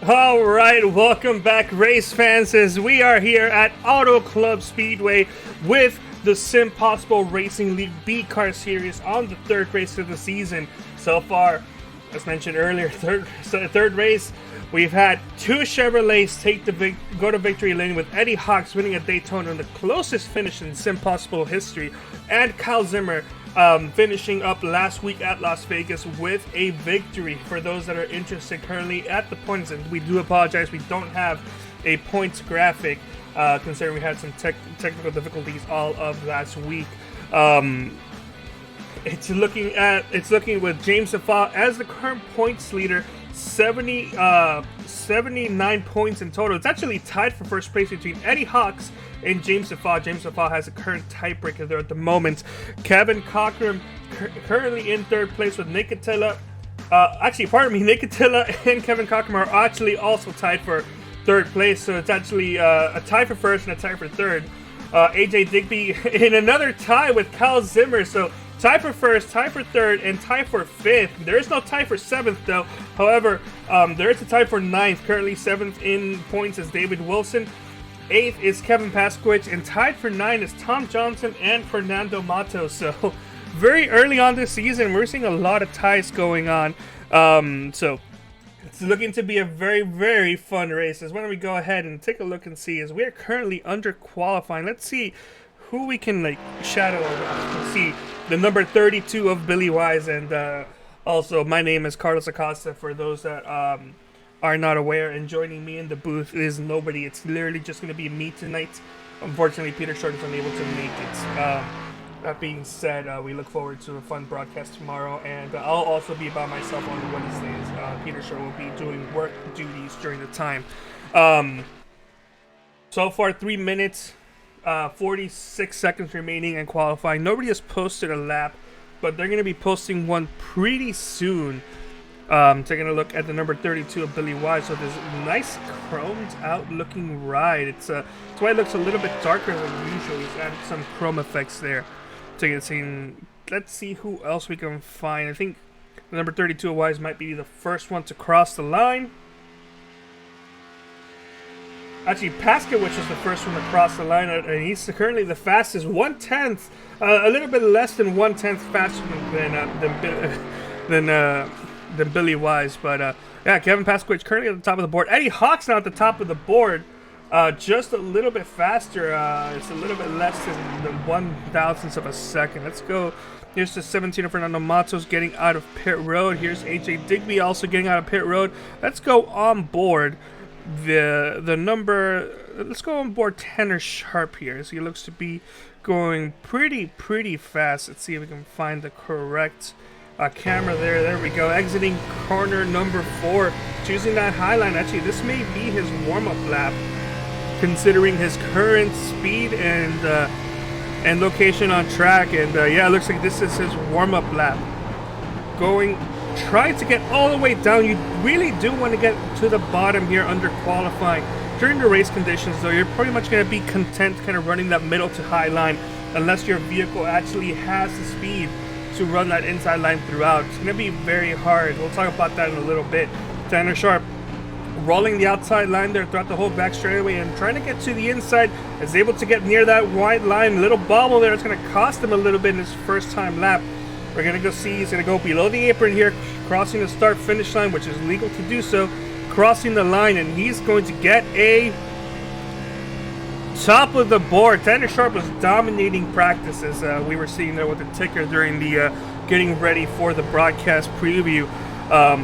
All right, welcome back, race fans, as we are here at Auto Club Speedway with the SimPossible Racing League B-Car Series on the third race of the season. So far, as mentioned earlier, third race, we've had two Chevrolets go to victory lane, with Eddie Hawks winning at Daytona in the closest finish in SimPossible history, and Kyle Zimmer finishing up last week at Las Vegas with a victory. For those that are interested currently at the points, and we do apologize, we don't have a points graphic considering we had some technical difficulties all of last week. It's looking with James Safa as the current points leader, 79 points in total. It's actually tied for first place between Eddie Hawks and James Safa. James Safa has a current tiebreaker there at the moment. Kevin Cochran currently in third place with Nicotella. Nicotella and Kevin Cochran are actually also tied for third place. So it's actually a tie for first and a tie for third. AJ Digby in another tie with Kyle Zimmer. So tie for first, tie for third, and tie for fifth. There is no tie for seventh, though. However, there is a tie for ninth. Currently seventh in points is David Wilson. Eighth is Kevin Pasquich, and tied for nine is Tom Johnson and Fernando Matos. So very early on this season, we're seeing a lot of ties going on. So it's looking to be a very, very fun race. Why don't we go ahead and take a look and see, as we are currently under qualifying. Let's see who we can shadow around. See the number 32 of Billy Wise, and also my name is Carlos Acosta, for those that are not aware, and joining me in the booth is nobody. It's literally just going to be me tonight. Unfortunately, Peter Short is unable to make it. That being said, we look forward to a fun broadcast tomorrow, and I'll also be by myself on Wednesdays. Peter Short will be doing work duties during the time. So far, 3 minutes, 46 seconds remaining in qualifying. Nobody has posted a lap, but they're going to be posting one pretty soon. Taking a look at the number 32 of Billy Wise. So this nice chromed out looking ride. It's why it looks a little bit darker than usual. He's added some chrome effects there. Let's see who else we can find. I think the number 32 of Wise might be the first one to cross the line. Actually, Paskowicz was the first one to cross the line, and he's currently the fastest, 1/10, a little bit less than 1/10 faster than Billy Wise. But yeah, Kevin Pasquich currently at the top of the board. Eddie Hawks now at the top of the board, just a little bit faster. It's a little bit less than the 1/1000th of a second. Let's go. Here's the 17 of Fernando Matos getting out of pit road. Here's AJ Digby also getting out of pit road. Let's go on board the number. Let's go on board Tanner Sharp here, as he looks to be going pretty fast. Let's see if we can find the correct camera there. There we go. Exiting corner number 4, choosing that high line. Actually, this may be his warm-up lap, considering his current speed and location on track. And yeah, it looks like this is his warm-up lap. Trying to get all the way down. You really do want to get to the bottom here under qualifying. During the race conditions, though, you're pretty much going to be content kind of running that middle to high line, unless your vehicle actually has the speed to run that inside line throughout. It's going to be very hard. We'll talk about that in a little bit. Tanner Sharp rolling the outside line there throughout the whole back straightaway and trying to get to the inside. Is able to get near that white line. Little bobble there. It's going to cost him a little bit in his first time lap. We're going to go see. He's going to go below the apron here, crossing the start finish line, which is legal to do so. Crossing the line, and he's going to get a top of the board. Tanner Sharp was dominating practice, as we were seeing there with the ticker during the getting ready for the broadcast preview.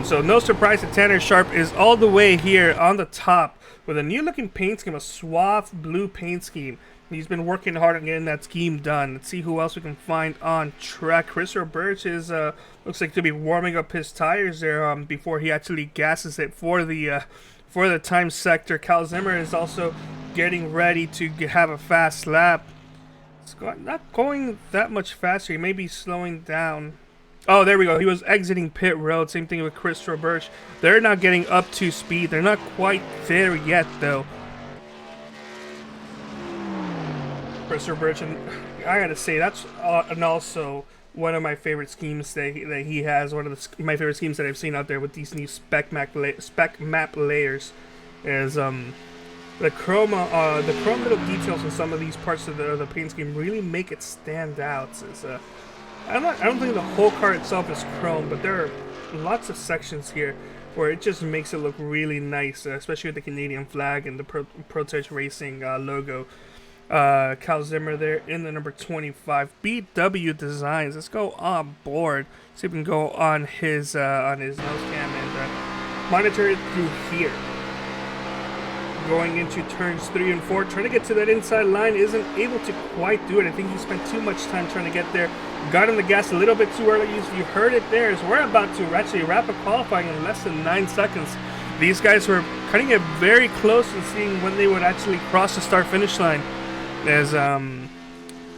So no surprise that Tanner Sharp is all the way here on the top with a new looking paint scheme, a suave blue paint scheme. He's been working hard on getting that scheme done. Let's see who else we can find on track. Chris Roberts is looks like to be warming up his tires there before he actually gasses it for the time sector. Kyle Zimmer is also getting ready to have a fast lap. It's not going that much faster. He may be slowing down. Oh, there we go. He was exiting pit road. Same thing with Chris Roberts. They're not getting up to speed. They're not quite there yet, though. Chris Roberts, and I gotta say, that's and also one of my favorite schemes that he has. One of my favorite schemes that I've seen out there with these new spec map layers is the chrome little details in some of these parts of the paint scheme really make it stand out. It's, I don't think the whole car itself is chrome, but there are lots of sections here where it just makes it look really nice, especially with the Canadian flag and the Prototypes Racing logo. Cal Zimmer there in the number 25. BW Designs. Let's go on board. See if we can go on his nose cam and monitor it through here. Going into turns 3 and 4, trying to get to that inside line, isn't able to quite do it. I think he spent too much time trying to get there. Got on the gas a little bit too early. You heard it there, as we're about to actually wrap up qualifying in less than 9 seconds. These guys were cutting it very close and seeing when they would actually cross the start-finish line. As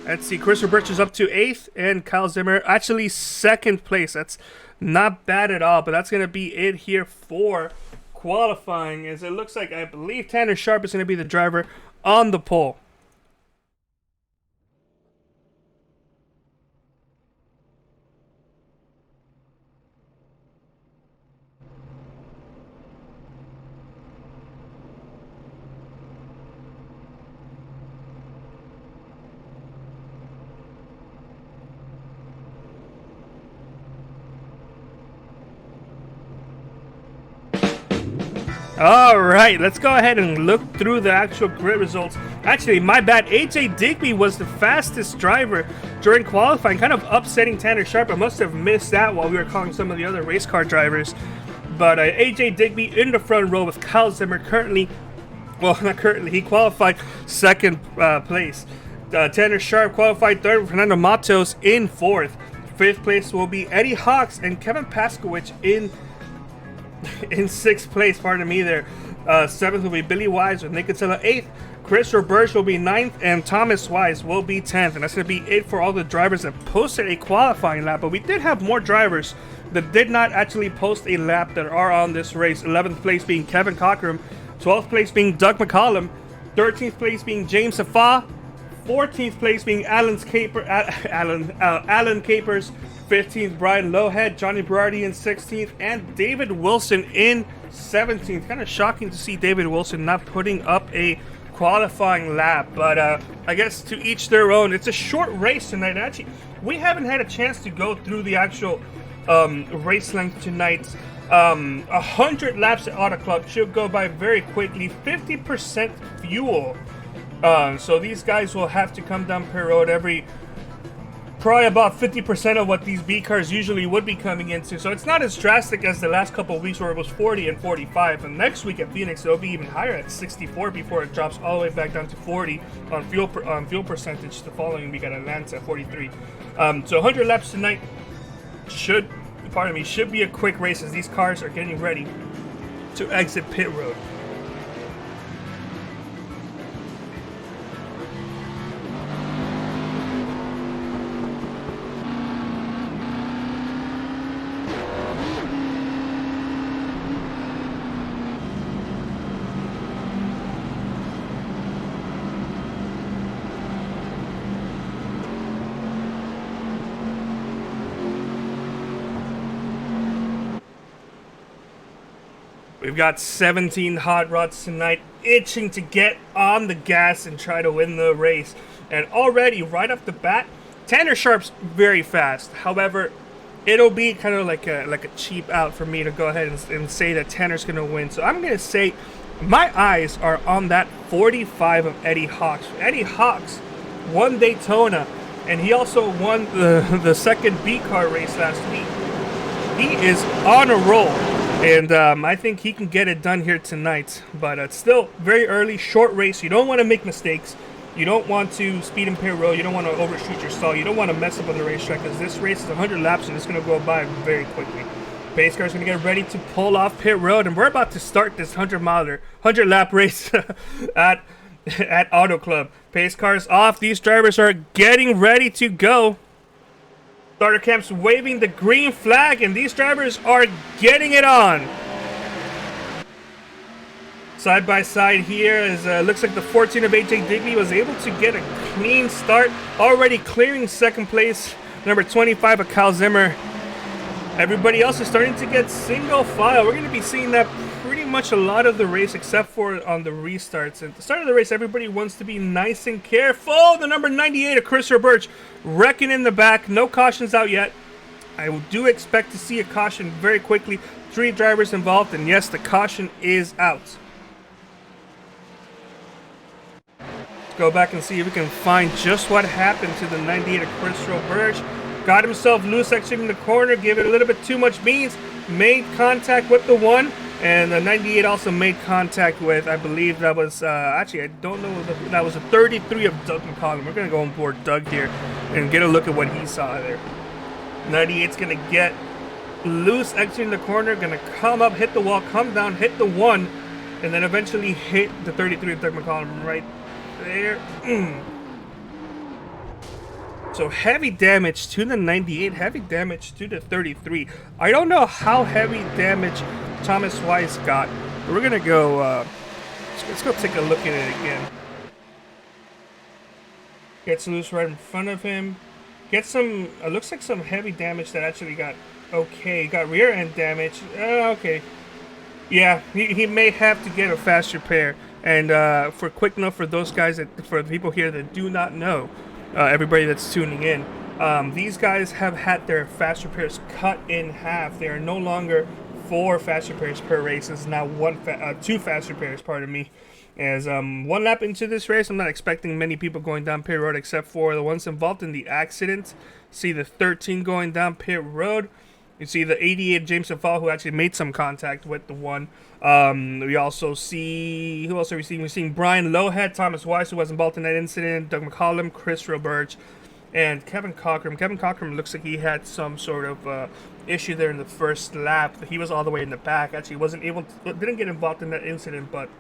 let's see, Chris Birch is up to 8th, and Kyle Zimmer actually 2nd place. That's not bad at all, but that's going to be it here for qualifying, as it looks like, I believe Tanner Sharp is going to be the driver on the pole. Alright, let's go ahead and look through the actual grid results. Actually, my bad, AJ Digby was the fastest driver during qualifying, kind of upsetting Tanner Sharp. I must have missed that while we were calling some of the other race car drivers. But AJ Digby in the front row with Kyle Zimmer currently, well, not currently, he qualified 2nd place. Tanner Sharp qualified 3rd with Fernando Matos in 4th. 5th place will be Eddie Hawks and Kevin Paskowicz in 6th place, pardon me there. 7th will be Billy Wise with Nick Attila 8th. Chris Roberge will be 9th, and Thomas Wise will be 10th. And that's going to be it for all the drivers that posted a qualifying lap. But we did have more drivers that did not actually post a lap that are on this race. 11th place being Kevin Cockrum, 12th place being Doug McCollum, 13th place being James Safa, 14th place being Alan Capers, 15th Brian Lowhead, Johnny Berardi in 16th, and David Wilson in 17th. Kind of shocking to see David Wilson not putting up a qualifying lap, but I guess to each their own. It's a short race tonight. Actually, we haven't had a chance to go through the actual race length tonight. 100 laps at Auto Club should go by very quickly. 50% fuel. So these guys will have to come down pit road probably about 50% of what these B cars usually would be coming into. So it's not as drastic as the last couple of weeks where it was 40 and 45. And next week at Phoenix, it'll be even higher at 64 before it drops all the way back down to 40 on fuel percentage the following week at Atlanta at 43. So 100 laps tonight should be a quick race as these cars are getting ready to exit pit road. We've got 17 hot rods tonight itching to get on the gas and try to win the race. And already, right off the bat, Tanner Sharp's very fast. However, it'll be kind of like a cheap out for me to go ahead and say that Tanner's going to win. So I'm going to say my eyes are on that 45 of Eddie Hawks. Eddie Hawks won Daytona, and he also won the second B car race last week. He is on a roll. And I think he can get it done here tonight. But it's still very early, short race. You don't want to make mistakes. You don't want to speed in pit road. You don't want to overshoot your stall. You don't want to mess up on the racetrack because this race is 100 laps and it's going to go by very quickly. Pace car's going to get ready to pull off pit road. And we're about to start this 100 lap race at Auto Club. Pace car's off. These drivers are getting ready to go. Starter camp's waving the green flag, and these drivers are getting it on. Side by side here, as looks like the 14 of AJ Digby was able to get a clean start, already clearing second place number 25 of Kyle Zimmer. Everybody else is starting to get single file. We're going to be seeing that pretty much a lot of the race, except for on the restarts. At the start of the race, everybody wants to be nice and careful. The number 98 of Christopher Birch wrecking in the back. No cautions out yet. I do expect to see a caution very quickly. 3 drivers involved, and yes, the caution is out. Let's go back and see if we can find just what happened to the 98 of Christopher Birch. Got himself loose exiting the corner, gave it a little bit too much beans, made contact with the 1, and the 98 also made contact with, I believe that was, actually I don't know, that was a 33 of Doug McCollum. We're going to go on board Doug here and get a look at what he saw there. 98's going to get loose exiting the corner, going to come up, hit the wall, come down, hit the 1, and then eventually hit the 33 of Doug McCollum right there. So heavy damage to the 98, heavy damage to the 33. I don't know how heavy damage Thomas Weiss got, but we're gonna go. Let's go take a look at it again. Gets loose right in front of him. Gets some. Looks like some heavy damage that actually got okay. Got rear end damage. Okay. Yeah, he may have to get a fast repair. And for quick note for those guys for the people here that do not know. Everybody that's tuning in, these guys have had their fast repairs cut in half. They are no longer 4 fast repairs per race. It's now 2 fast repairs, pardon me. As 1 lap into this race, I'm not expecting many people going down pit road except for the ones involved in the accident. See the 13 going down pit road. You see the 88 James Fall, who actually made some contact with the 1. We also see, who else are we seeing? We're seeing Brian Lowhead, Thomas Weiss, who was involved in that incident, Doug McCollum, Chris Roberge, and Kevin Cockrum. Kevin Cockrum looks like he had some sort of issue there in the first lap. He was all the way in the back. Actually, didn't get involved in that incident, but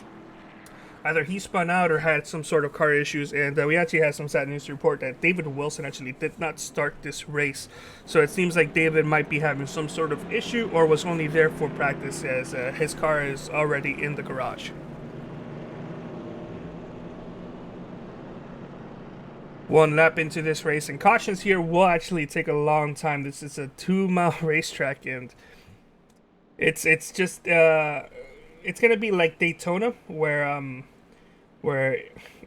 either he spun out or had some sort of car issues, and we actually had some sad news to report that David Wilson actually did not start this race. So it seems like David might be having some sort of issue or was only there for practice, as his car is already in the garage. One lap into this race, and cautions here will actually take a long time. This is a 2-mile racetrack, and it's just it's gonna be like Daytona, where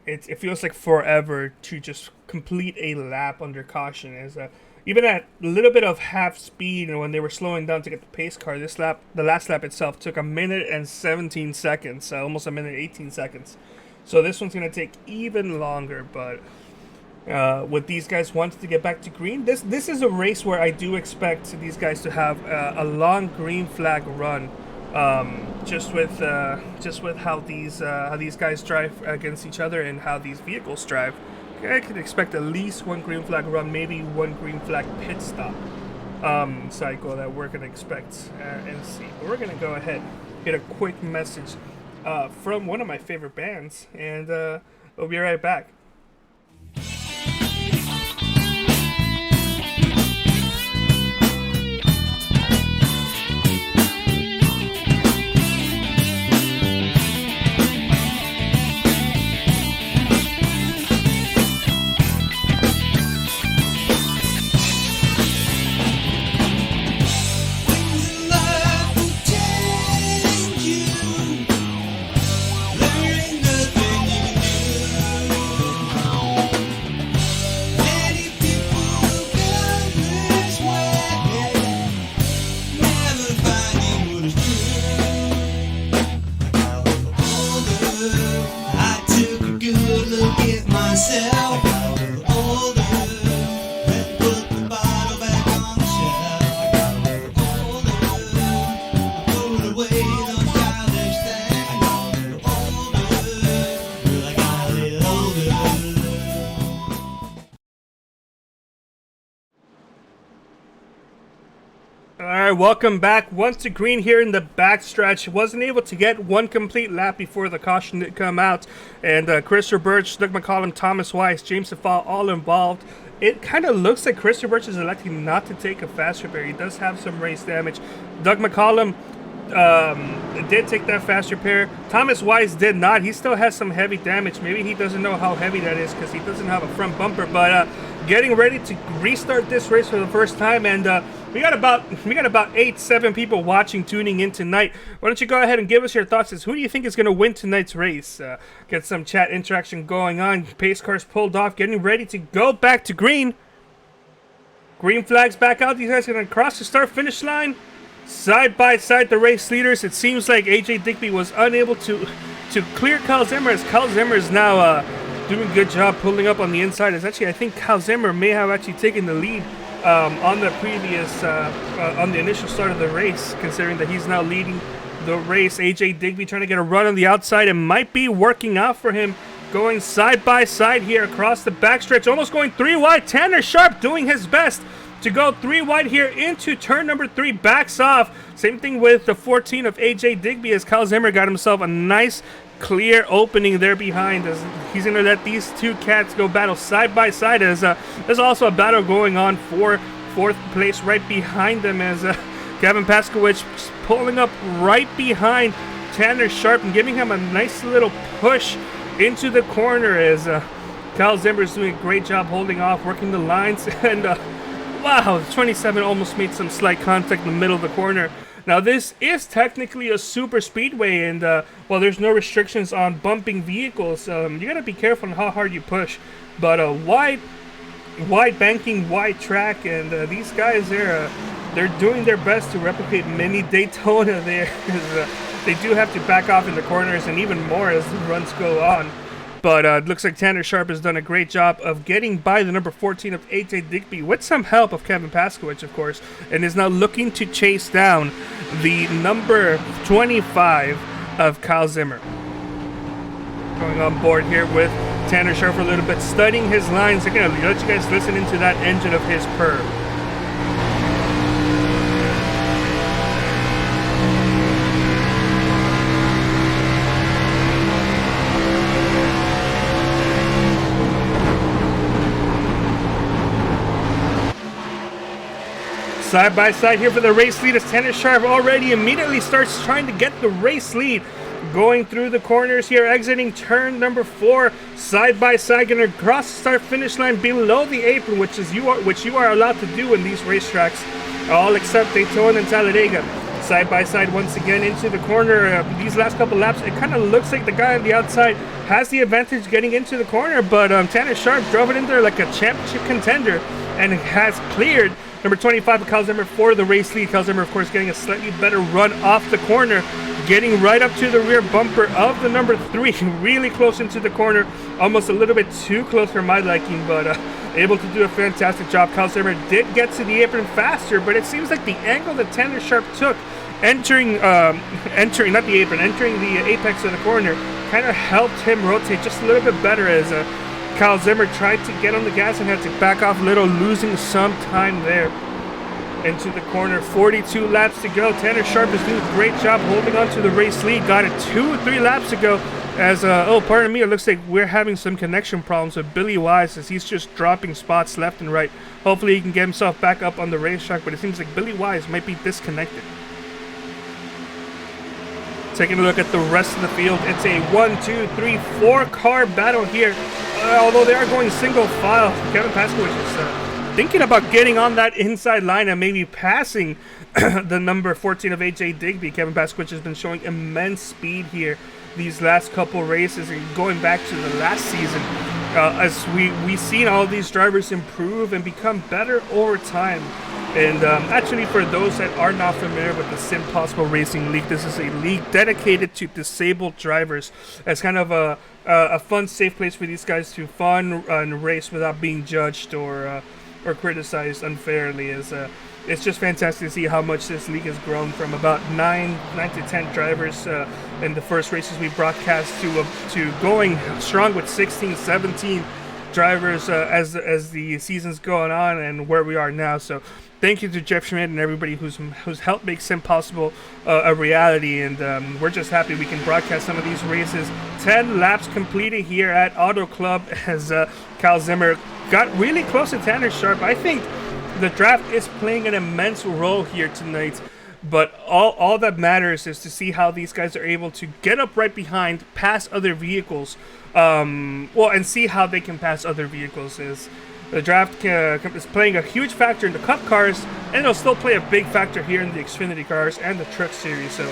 it feels like forever to just complete a lap under caution. As even at a little bit of half speed, and when they were slowing down to get the pace car, this lap, the last lap itself, took 1 minute and 17 seconds, almost 1 minute 18 seconds. So this one's gonna take even longer. But with these guys wanting to get back to green, this is a race where I do expect these guys to have a long green flag run. Just with how these guys drive against each other and how these vehicles drive, I could expect at least 1 green flag run, maybe 1 green flag pit stop cycle that we're gonna expect and see. But we're gonna go ahead, get a quick message from one of my favorite bands, and we'll be right back. Alright, welcome back. Once to green here in the backstretch. Wasn't able to get 1 complete lap before the caution did come out. And Chris Birch, Doug McCollum, Thomas Weiss, James Fall all involved. It kind of looks like Chris Birch is electing not to take a fast repair. He does have some race damage. Doug McCollum did take that fast repair. Thomas Wise did not. He still has some heavy damage. Maybe he doesn't know how heavy that is because he doesn't have a front bumper. But getting ready to restart this race for the first time, and we got about 8-7 people watching, tuning in tonight. Why don't you go ahead and give us your thoughts as who do you think is going to win tonight's race? Get some chat interaction going on. Pace cars pulled off, getting ready to go back to green. Green flags back out. These guys are going to cross the start-finish line. Side by side, the race leaders. It seems like AJ Digby was unable to clear Kyle Zimmer, as Kyle Zimmer is now doing a good job pulling up on the inside. As actually, I think Kyle Zimmer may have actually taken the lead on the previous, on the initial start of the race, considering that he's now leading the race. AJ Digby trying to get a run on the outside. It might be working out for him. Going side by side here across the backstretch, almost going 3 wide. Tanner Sharp doing his best to go 3 wide here into turn number 3, backs off. Same thing with the 14 of AJ Digby, as Kyle Zimmer got himself a nice clear opening there behind, as he's going to let these two cats go battle side by side, as there's also a battle going on for 4th place right behind them, as Kevin Paskowicz pulling up right behind Tanner Sharp and giving him a nice little push into the corner, as Kyle Zimmer is doing a great job holding off, working the lines, and wow, 27 almost made some slight contact in the middle of the corner. Now, this is technically a super speedway, and while there's no restrictions on bumping vehicles, you gotta be careful on how hard you push. But wide banking, wide track, and these guys, they're doing their best to replicate mini Daytona there. They do have to back off in the corners, and even more as the runs go on. But it looks like Tanner Sharp has done a great job of getting by the number 14 of AJ Digby with some help of Kevin Paskowicz, of course, and is now looking to chase down the number 25 of Kyle Zimmer. Going on board here with Tanner Sharp for a little bit, studying his lines. They're going to let you guys listen into that engine of his purr. Side by side here for the race lead, as Tanner Sharp already immediately starts trying to get the race lead. Going through the corners here, exiting turn number 4, side by side, going to cross the start finish line below the apron, which you are allowed to do in these racetracks, all except Daytona and Talladega. Side by side once again into the corner. These last couple laps, it kind of looks like the guy on the outside has the advantage getting into the corner, but Tanner Sharp drove it in there like a championship contender and has cleared number 25 of Kyle Zimmer for the race lead. Kyle Zimmer, of course, getting a slightly better run off the corner, getting right up to the rear bumper of the number 3, really close into the corner, almost a little bit too close for my liking, but able to do a fantastic job. Kyle Zimmer did get to the apron faster, but it seems like the angle that Tanner Sharp took entering not the apron, entering the apex of the corner kind of helped him rotate just a little bit better, as Kyle Zimmer tried to get on the gas and had to back off a little, losing some time there into the corner. 42 laps to go. Tanner Sharp is doing a great job holding on to the race lead. Got it 2 or 3 laps ago, as oh, pardon me, it looks like we're having some connection problems with Billy Wise, as he's just dropping spots left and right. Hopefully he can get himself back up on the racetrack, but it seems like Billy Wise might be disconnected. Taking a look at the rest of the field, it's a 1, 2, 3, 4 car battle here. Although they are going single file, Kevin Paskowicz is thinking about getting on that inside line and maybe passing the number 14 of AJ Digby. Kevin Paskowicz has been showing immense speed here these last couple races, and going back to the last season, as we've seen all these drivers improve and become better over time. And actually, for those that are not familiar with the SimPossible Racing League, this is a league dedicated to disabled drivers as kind of a fun, safe place for these guys to fun and race without being judged or criticized unfairly. It's just fantastic to see how much this league has grown from about 9 to 10 drivers in the first races we broadcast to going strong with 16, 17 drivers as the season's going on and where we are now. So thank you to Jeff Schmidt and everybody who's helped make SimPossible a reality, and we're just happy we can broadcast some of these races. 10 laps completed here at Auto Club, as Kyle Zimmer got really close to Tanner Sharp. I think the draft is playing an immense role here tonight. But all that matters is to see how these guys are able to get up right behind, pass other vehicles, and see how they can pass other vehicles. Is the draft is playing a huge factor in the Cup cars, and it'll still play a big factor here in the Xfinity cars and the Truck Series. So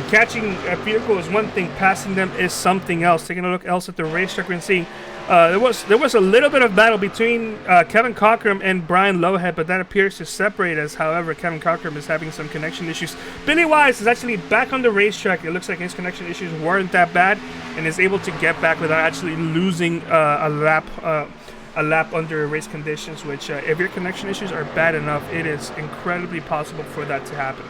catching a vehicle is one thing, passing them is something else. Taking a look else at the racetrack, we're seeing there was a little bit of battle between Kevin Cockrum and Brian Lowhead, but that appears to separate us. However, Kevin Cockrum is having some connection issues. Billy Wise is actually back on the racetrack. It looks like his connection issues weren't that bad, and is able to get back without actually losing a lap under race conditions, which if your connection issues are bad enough, it is incredibly possible for that to happen.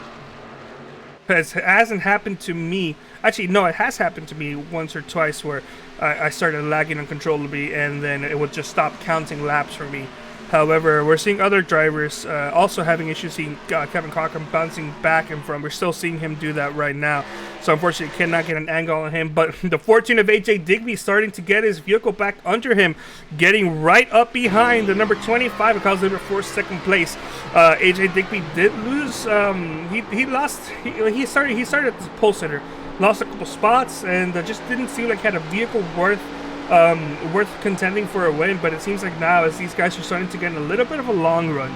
It hasn't happened to me. Actually, no, it has happened to me once or twice where I started lagging uncontrollably and then it would just stop counting laps for me. However, we're seeing other drivers also having issues, seeing Kevin Cockrum bouncing back and from. We're still seeing him do that right now. So unfortunately, cannot get an angle on him. But the fortune of AJ Digby starting to get his vehicle back under him, getting right up behind the number 25, because they were for second place. AJ Digby did lose. He started at the pole sitter, lost a couple spots, and just didn't seem like he had a vehicle worth contending for a win. But it seems like now, as these guys are starting to get in a little bit of a long run,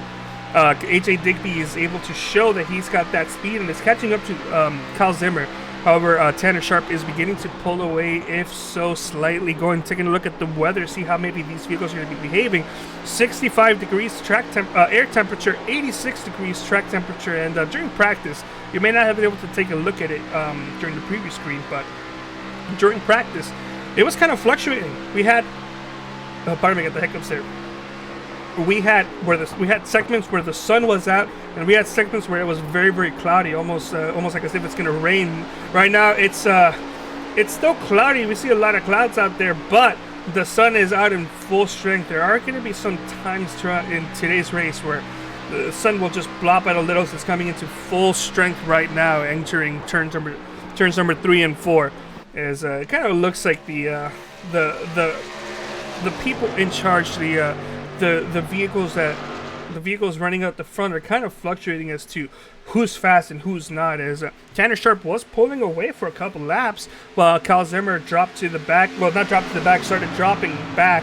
AJ Digby is able to show that he's got that speed and is catching up to Kyle Zimmer. However, Tanner Sharp is beginning to pull away, if so slightly. Taking a look at the weather, see how maybe these vehicles are going to be behaving. 65 degrees air temperature, 86 degrees track temperature, and during practice, you may not have been able to take a look at it during the preview screen, but during practice, it was kind of fluctuating. We had, pardon me, I got the hiccups there. We had segments where the sun was out, and we had segments where it was very, very cloudy, almost like as if it's gonna rain. Right now, it's still cloudy. We see a lot of clouds out there, but the sun is out in full strength. There are going to be some times throughout in today's race where the sun will just blop out a little. So it's coming into full strength right now, entering turns number 3 and 4. As it kind of looks like the people in charge, the vehicles running out the front are kind of fluctuating as to who's fast and who's not. As Tanner Sharp was pulling away for a couple laps while Kyle Zimmer dropped to the back. Well, not dropped to the back, started dropping back,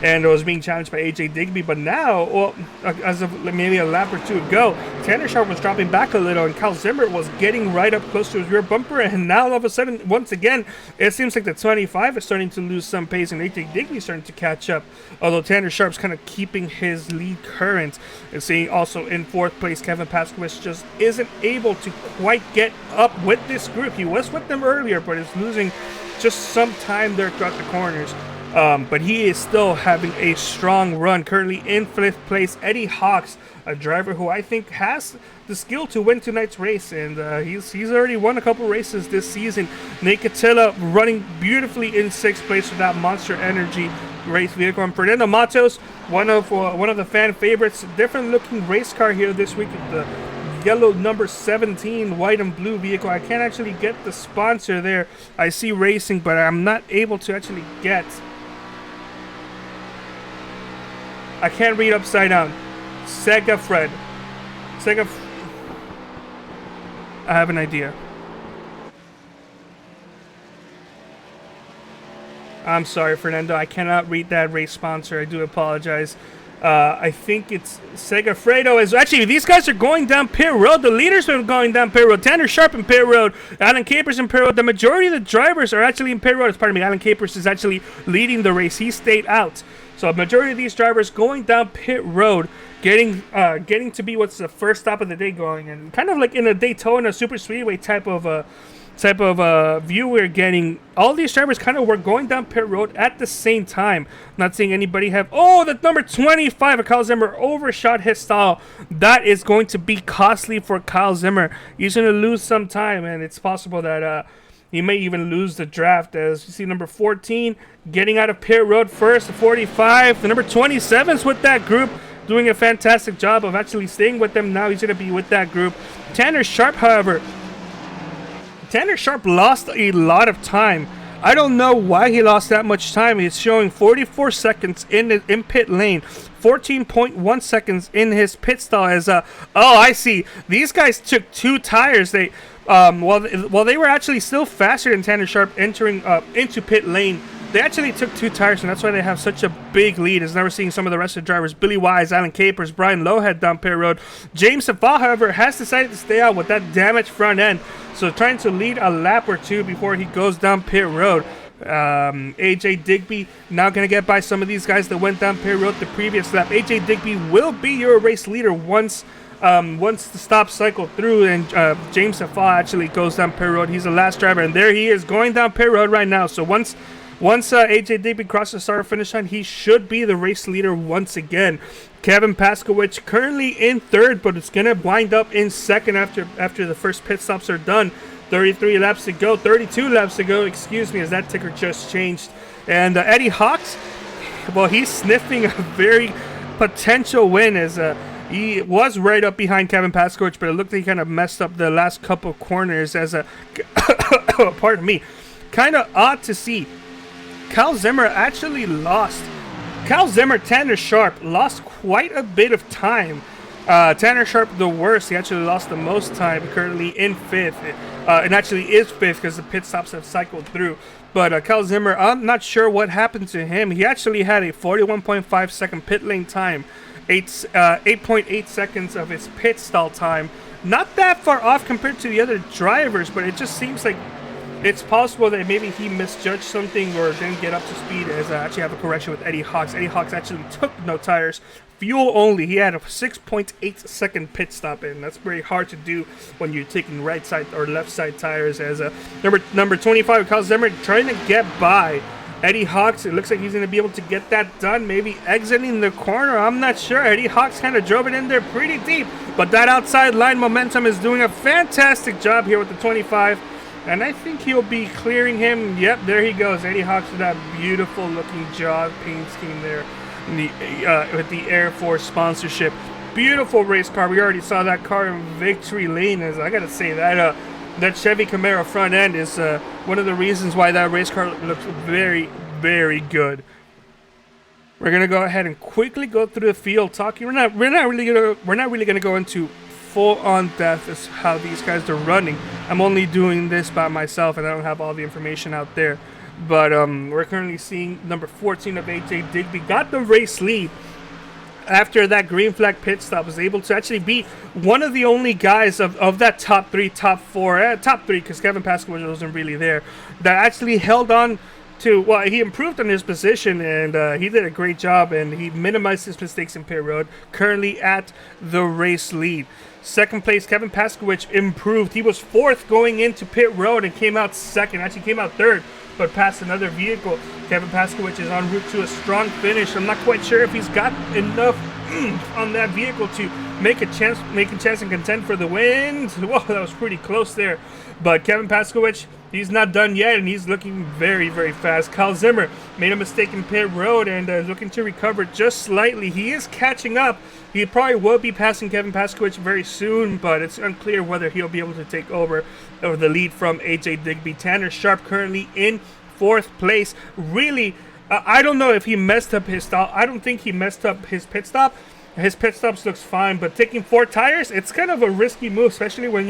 and was being challenged by AJ Digby. But now, well, as of maybe a lap or two ago, Tanner Sharp was dropping back a little, and Kyle Zimmer was getting right up close to his rear bumper. And now, all of a sudden, once again, it seems like the 25 is starting to lose some pace, and AJ Digby is starting to catch up. Although Tanner Sharp's kind of keeping his lead current. And seeing also in 4th place, Kevin Paskowitz just isn't able to quite get up with this group. He was with them earlier, but is losing just some time there throughout the corners. But he is still having a strong run. Currently in 5th place, Eddie Hawks, a driver who I think has the skill to win tonight's race, and he's already won a couple races this season. Nate Catilla running beautifully in 6th place with that Monster Energy race vehicle. And Fernando Matos, one of the fan favorites, different looking race car here this week with the yellow number 17 white and blue vehicle. I can't actually get the sponsor there. I see Racing, but I'm not able to actually get. I can't read upside down. Sega Fred. I have an idea. I'm sorry, Fernando. I cannot read that race sponsor. I do apologize. I think it's Segafredo. Actually, these guys are going down pit road. The leaders are going down pit road. Tanner Sharp in pit road. Alan Capers in pit road. The majority of the drivers are actually in pit road. Pardon me. Alan Capers is actually leading the race. He stayed out. So a majority of these drivers going down pit road, getting to be what's the first stop of the day going, and kind of like in a Daytona Super Speedway type of view we're getting. All these drivers kind of were going down pit road at the same time. Not seeing anybody have. Oh, the number 25 of Kyle Zimmer overshot his stall. That is going to be costly for Kyle Zimmer. He's going to lose some time, and it's possible that he may even lose the draft. As you see, number 14 getting out of pit road first, the 45. The number 27's with that group, doing a fantastic job of actually staying with them. Now he's going to be with that group. Tanner Sharp, however, lost a lot of time I don't know why he lost that much time. He's showing 44 seconds in pit lane, 14.1 seconds in his pit stall. As oh, I see. These guys took 2 tires. They while they were actually still faster than Tanner Sharp entering into pit lane. They actually took 2 tires, and that's why they have such a big lead. As now we're seeing some of the rest of the drivers: Billy Wise, Alan Capers, Brian Lowhead down pit road. James Safal, however, has decided to stay out with that damaged front end, so trying to lead a lap or 2 before he goes down pit road. AJ Digby now going to get by some of these guys that went down pit road the previous lap. AJ Digby will be your race leader once the stop cycle through, and James Safal actually goes down pit road. He's the last driver, and there he is going down pit road right now. So once AJ Digby crosses the start-finish line, he should be the race leader once again. Kevin Paskowicz currently in 3rd, but it's going to wind up in 2nd after the first pit stops are done. 32 laps to go, excuse me, as that ticker just changed. And Eddie Hawks, well, he's sniffing a very potential win, as he was right up behind Kevin Paskowicz, but it looked like he kind of messed up the last couple corners as pardon me. Kind of odd to see. Tanner Sharp lost quite a bit of time. Tanner Sharp the worst. He actually lost the most time, currently in 5th. And actually is 5th because the pit stops have cycled through. But Kyle Zimmer, I'm not sure what happened to him. He actually had a 41.5 second pit lane time. 8.8 seconds of his pit stall time. Not that far off compared to the other drivers, but it just seems like it's possible that maybe he misjudged something or didn't get up to speed, as I actually have a correction with Eddie Hawks. Eddie Hawks actually took no tires, fuel only. He had a 6.8 second pit stop in. That's very hard to do when you're taking right side or left side tires. As number 25, Kyle Zimmer, trying to get by Eddie Hawks. It looks like he's going to be able to get that done, maybe exiting the corner. I'm not sure. Eddie Hawks kind of drove it in there pretty deep, but that outside line momentum is doing a fantastic job here with the 25. And I think he'll be clearing him. Yep, there he goes. Eddie Hawks with that beautiful looking jog paint scheme there with the Air Force sponsorship. Beautiful race car. We already saw that car in victory lane. As I got to say, that Chevy Camaro front end is one of the reasons why that race car looks very, very good. We're going to go ahead and quickly go through the field talking. We're not really going to go into full-on depth is how these guys are running. I'm only doing this by myself, and I don't have all the information out there. But we're currently seeing number 14 of AJ Digby got the race lead after that green flag pit stop. Was able to actually beat one of the only guys of that top 3, top 4, top 3, because Kevin Paskowicz wasn't really there, that actually held on to, well, he improved on his position, and he did a great job, and he minimized his mistakes in pit road, currently at the race lead. 2nd place, Kevin Paskowicz improved. He was 4th going into pit road and came out 2nd. Actually came out 3rd, but passed another vehicle. Kevin Paskowicz is en route to a strong finish. I'm not quite sure if he's got enough on that vehicle to make a chance and contend for the win. Whoa, that was pretty close there. But Kevin Paskowicz, he's not done yet, and he's looking very, very fast. Kyle Zimmer made a mistake in pit road and is looking to recover just slightly. He is catching up. He probably will be passing Kevin Paskowicz very soon, but it's unclear whether he'll be able to take over the lead from AJ Digby. Tanner Sharp currently in 4th place. Really, I don't know if he messed up his stop. I don't think he messed up his pit stop. His pit stops looks fine, but taking 4 tires, it's kind of a risky move, especially when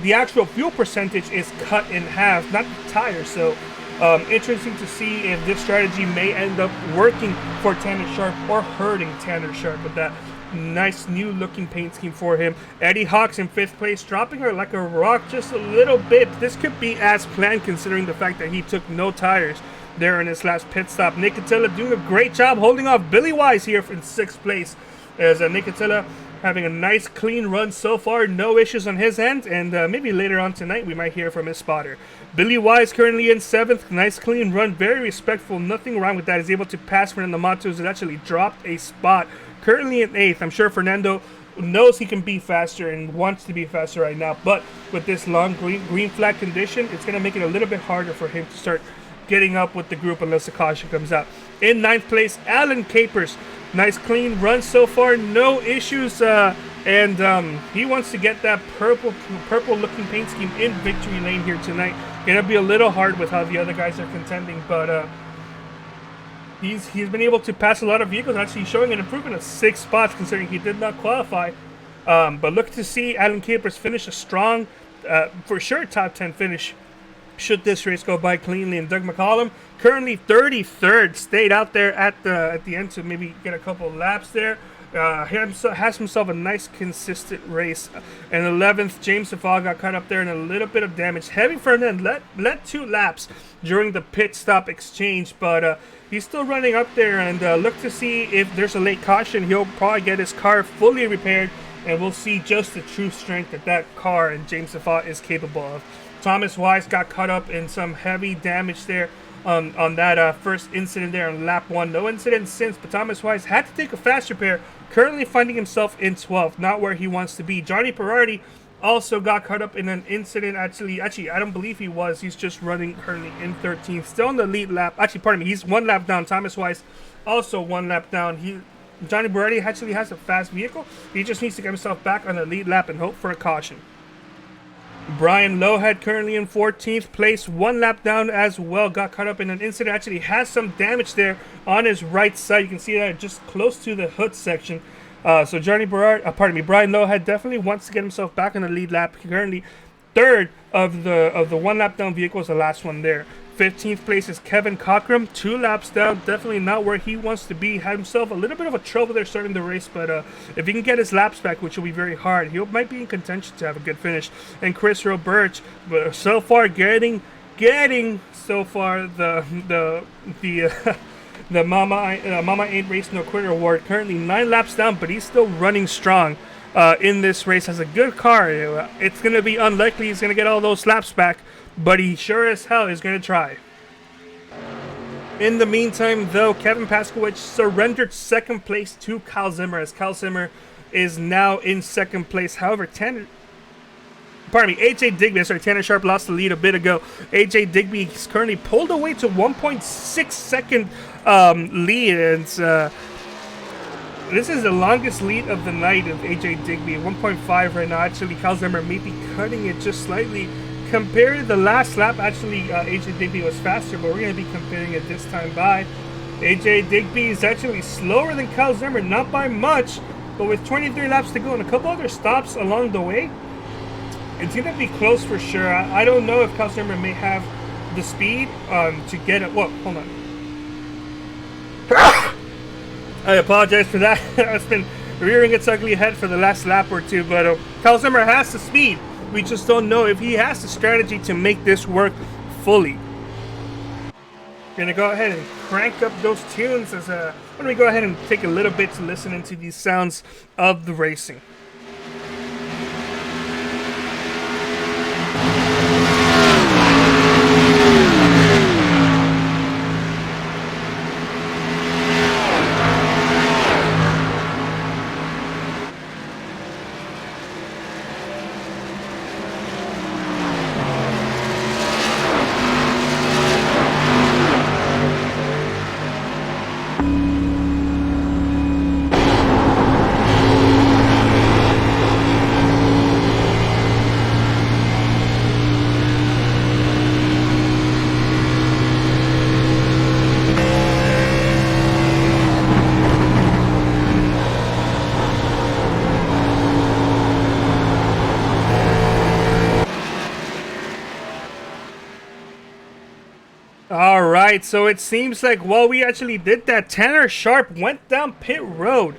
the actual fuel percentage is cut in half, not the tires. So interesting to see if this strategy may end up working for Tanner Sharp or hurting Tanner Sharp with that nice new looking paint scheme for him. Eddie Hawks in 5th place, dropping her like a rock just a little bit. This could be as planned considering the fact that he took no tires there in his last pit stop. Nick Attila doing a great job holding off Billy Wise here in 6th place, as Nick Attila having a nice clean run so far, no issues on his end, and maybe later on tonight we might hear from his spotter. Billy Wise currently in 7th, nice clean run, very respectful, nothing wrong with that. He's able to pass Fernando Matos, who actually dropped a spot, currently in 8th. I'm sure Fernando knows he can be faster and wants to be faster right now, but with this long green flag condition, it's going to make it a little bit harder for him to start getting up with the group unless the caution comes out. In 9th place, Alan Capers. Nice clean run so far, no issues and he wants to get that purple-looking paint scheme in victory lane here tonight. Gonna be a little hard with how the other guys are contending, but he's been able to pass a lot of vehicles, actually showing an improvement of 6 spots considering he did not qualify. But look to see Alan Capers finish a strong, for sure, top 10 finish should this race go by cleanly. And Doug McCollum, currently 33rd, stayed out there at the end to maybe get a couple of laps there. Has himself a nice consistent race. And 11th, James Safal got caught up there in a little bit of damage. Heavy Fernand led 2 laps during the pit stop exchange, but he's still running up there, and look to see if there's a late caution. He'll probably get his car fully repaired, and we'll see just the true strength that car and James Safal is capable of. Thomas Wise got caught up in some heavy damage there on that first incident there on lap 1. No incident since, but Thomas Wise had to take a fast repair, currently finding himself in 12th, not where he wants to be. Johnny Perardi also got caught up in an incident. Actually, I don't believe he was. He's just running currently in 13th, still in the lead lap. Actually, pardon me, he's 1 lap down. Thomas Wise also 1 lap down. Johnny Perardi actually has a fast vehicle. He just needs to get himself back on the lead lap and hope for a caution. Brian Lowhead currently in 14th place, 1 lap down as well. Got caught up in an incident. Actually has some damage there on his right side. You can see that just close to the hood section. So Brian Lowhead definitely wants to get himself back on the lead lap. Currently 3rd of the 1 lap down vehicle is the last one there. 15th place is Kevin Cockram, 2 laps down, definitely not where he wants to be. Had himself a little bit of a trouble there starting the race, but if he can get his laps back, which will be very hard, he might be in contention to have a good finish. And Chris Roberts, but so far getting so far the Mama Ain't Race No Quitter award. Currently 9 laps down, but he's still running strong in this race. Has a good car. It's going to be unlikely he's going to get all those laps back, but he sure as hell is going to try. In the meantime, though, Kevin Paskowicz surrendered 2nd place to Kyle Zimmer, as Kyle Zimmer is now in 2nd place. However, Tanner Sharp lost the lead a bit ago. AJ Digby is currently pulled away to 1.6 second lead. And this is the longest lead of the night of AJ Digby, 1.5 right now. Actually, Kyle Zimmer may be cutting it just slightly. Compared to the last lap, actually, AJ Digby was faster, but we're going to be comparing it this time by. AJ Digby is actually slower than Kyle Zimmer, not by much, but with 23 laps to go and a couple other stops along the way, it's going to be close for sure. I don't know if Kyle Zimmer may have the speed to get it. Whoa, hold on. I apologize for that. It's been rearing its ugly head for the last lap or two, but Kyle Zimmer has the speed. We just don't know if he has the strategy to make this work fully. Gonna go ahead and crank up those tunes as why don't we go ahead and take a little bit to listen into these sounds of the racing. Alright, so it seems like while we actually did that, Tanner Sharp went down pit road.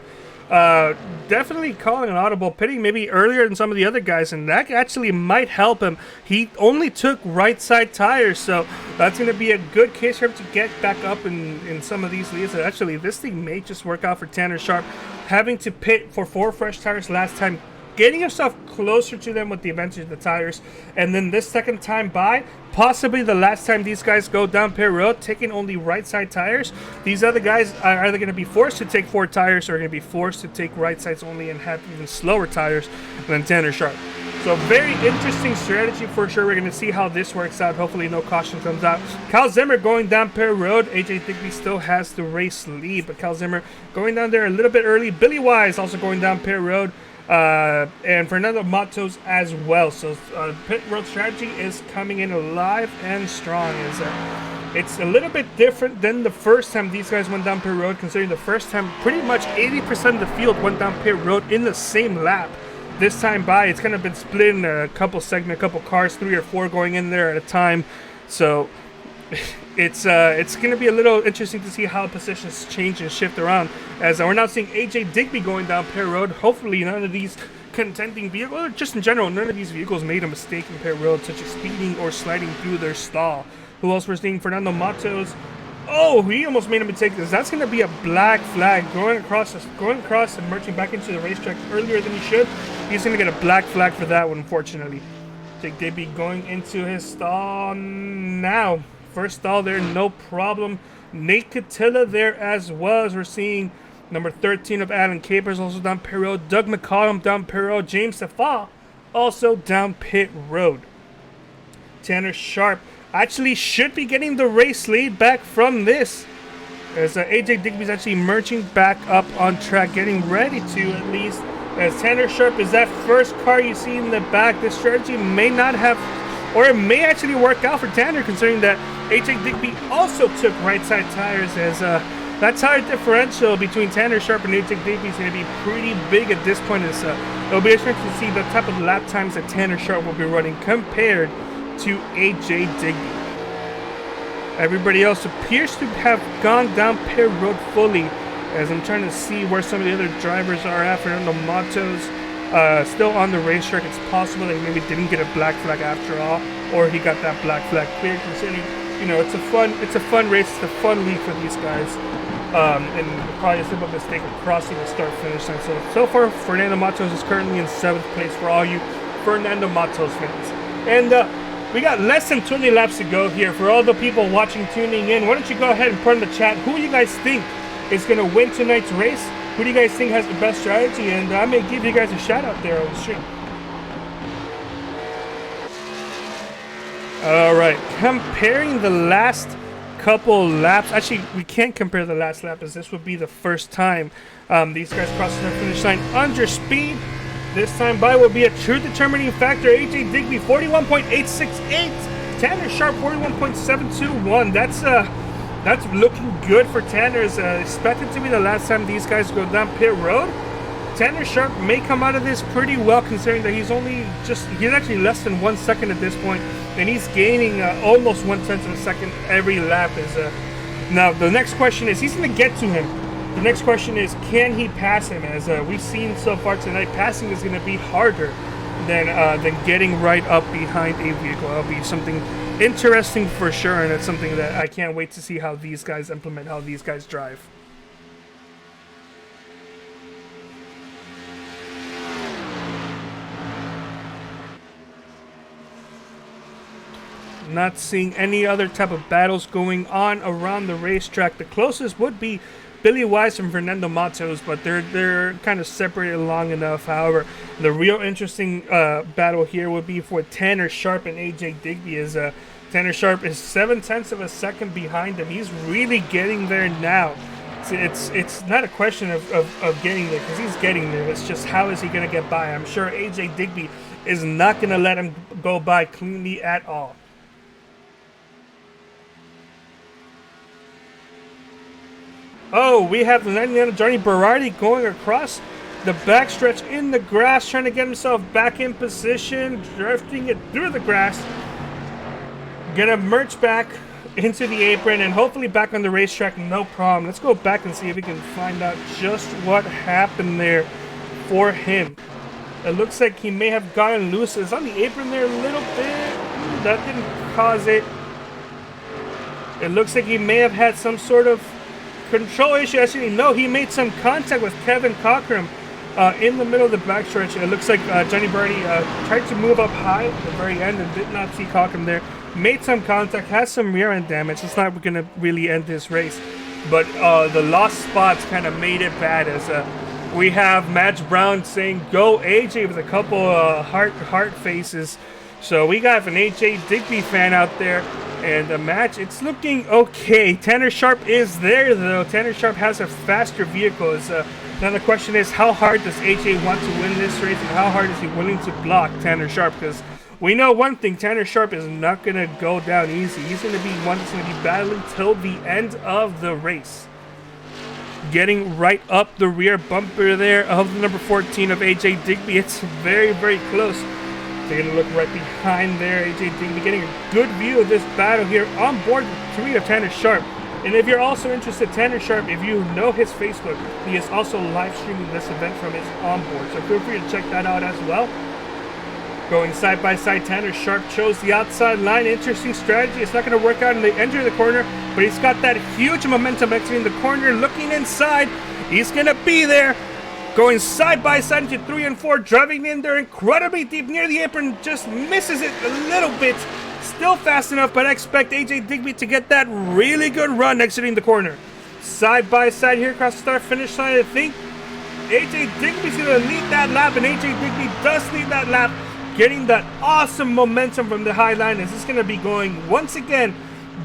Definitely calling an audible pitting maybe earlier than some of the other guys, and that actually might help him. He only took right side tires, so that's going to be a good case for him to get back up in some of these leads. Actually, this thing may just work out for Tanner Sharp, having to pit for 4 fresh tires last time, getting himself closer to them with the advantage of the tires, and then this second time by, possibly the last time these guys go down pit road, taking only right side tires. These other guys are either going to be forced to take 4 tires or going to be forced to take right sides only and have even slower tires than Tanner Sharp. So very interesting strategy for sure. We're going to see how this works out. Hopefully no caution comes out. Kyle Zimmer going down pit road. AJ Digby still has the race lead, but Kyle Zimmer going down there a little bit early. Billy Wise also going down pit road. and Fernando Matos as well. So pit road strategy is coming in alive and strong. It's a little bit different than the first time these guys went down pit road, considering the first time pretty much 80% of the field went down pit road in the same lap. This time by, it's kind of been split in a couple segments, a couple cars, 3 or 4 going in there at a time. So it's going to be a little interesting to see how positions change and shift around, as we're now seeing AJ Digby going down pit road. Hopefully none of these contending vehicles, or just in general, none of these vehicles made a mistake in pit road, such as speeding or sliding through their stall. Who else we're seeing? Fernando Matos. Oh, he almost made a mistake. That's going to be a black flag going across and merging back into the racetrack earlier than he should. He's going to get a black flag for that one, unfortunately. Jake Digby going into his stall now. First stall there, no problem. Nate Catilla there as well, as we're seeing number 13 of Alan Capers also down pit road. Doug McCollum down pit road. James Safa also down pit road. Tanner Sharp actually should be getting the race lead back from this, as AJ Digby's actually merging back up on track, getting ready to, at least, as Tanner Sharp is that first car you see in the back. This strategy may not have, or it may actually work out for Tanner, considering that AJ Digby also took right side tires, as that tire differential between Tanner Sharp and AJ Digby is going to be pretty big at this point. It'll be interesting to see the type of lap times that Tanner Sharp will be running compared to AJ Digby. Everybody else appears to have gone down pit road fully, as I'm trying to see where some of the other drivers are at. Fernando Matos still on the racetrack. It's possible that he maybe didn't get a black flag after all, or he got that black flag cleared, considering, you know, it's a fun race, it's a fun league for these guys. And probably a simple mistake of crossing the start finish line. So far Fernando Matos is currently in 7th place for all you Fernando Matos fans. And we got less than 20 laps to go here. For all the people watching, tuning in, why don't you go ahead and put in the chat who you guys think is going to win tonight's race? Who do you guys think has the best strategy? And I may give you guys a shout out there on the stream. Alright, comparing the last couple laps. Actually, we can't compare the last lap, as this would be the first time these guys crossing the finish line under speed. This time by will be a true determining factor. AJ Digby 41.868, Tanner Sharp 41.721. That's looking good for Tanner. Is expected to be the last time these guys go down pit road. Tanner Sharp may come out of this pretty well, considering that he's actually less than 1 second at this point, and he's gaining almost 1/10 of a second every lap. Now the next question is, he's going to get to him. The next question is, can he pass him? As we've seen so far tonight, passing is going to be harder than getting right up behind a vehicle. That'll be something interesting for sure, and it's something that I can't wait to see how these guys implement, how these guys drive. Not seeing any other type of battles going on around the racetrack. The closest would be Billy Wise and Fernando Matos, but they're kind of separated long enough. However, the real interesting battle here would be for Tanner Sharp and AJ Digby. As Tanner Sharp is 7/10 of a second behind him. He's really getting there now. It's not a question of getting there, because he's getting there. It's just, how is he going to get by? I'm sure AJ Digby is not going to let him go by cleanly at all. Oh, we have the 99 Johnny Berardi going across the backstretch in the grass, trying to get himself back in position, drifting it through the grass. Gonna merge back into the apron and hopefully back on the racetrack, no problem. Let's go back and see if we can find out just what happened there for him. It looks like he may have gotten loose. It's on the apron there a little bit. That didn't cause it. It looks like he may have had some sort of control issue. Actually, no, he made some contact with Kevin Cochran in the middle of the backstretch. It looks like Johnny Birdie tried to move up high at the very end and did not see Cochran there. Made some contact, has some rear end damage. It's not going to really end this race, but the lost spots kind of made it bad, as we have Madge Brown saying go AJ with a couple heart faces. So we got an AJ Digby fan out there. And the match, it's looking okay. Tanner Sharp is there, though. Tanner Sharp has a faster vehicle. Now the question is, how hard does AJ want to win this race, and how hard is he willing to block Tanner Sharp? Because we know one thing, Tanner Sharp is not going to go down easy. He's going to be one that's going to be battling till the end of the race. Getting right up the rear bumper there of the number 14 of AJ Digby. It's very, very close. Taking a look right behind there, AJ Digby getting a good view of this battle here on board the 3 of Tanner Sharp. And if you're also interested, Tanner Sharp, if you know his Facebook, he is also live streaming this event from his onboard. So feel free to check that out as well. Going side by side, Tanner Sharp chose the outside line. Interesting strategy. It's not going to work out in the end of the corner, but he's got that huge momentum exiting the corner, looking inside. He's going to be there. Going side by side into 3 and 4, driving in there incredibly deep near the apron, just misses it a little bit. Still fast enough, but I expect AJ Digby to get that really good run exiting the corner. Side by side here across the start finish line, I think AJ Digby's going to lead that lap, and AJ Digby does lead that lap, getting that awesome momentum from the high line. As this is going to be going once again,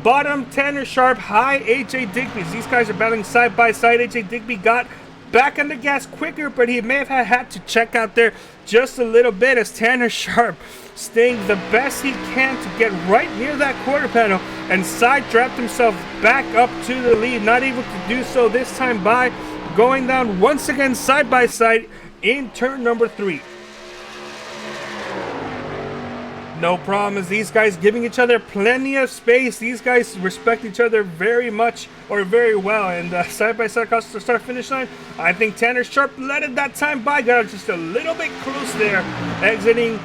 bottom Tanner Sharp, high AJ Digby. These guys are battling side by side. AJ Digby got back on the gas quicker, but he may have had to check out there just a little bit, as Tanner Sharp staying the best he can to get right near that quarter panel and side draft himself back up to the lead. Not able to do so this time by going down once again side by side in turn number 3. No problem, as these guys giving each other plenty of space. These guys respect each other very much, or very well. And side by side across the start finish line, I think Tanner Sharp let it that time by. Got just a little bit close there, exiting,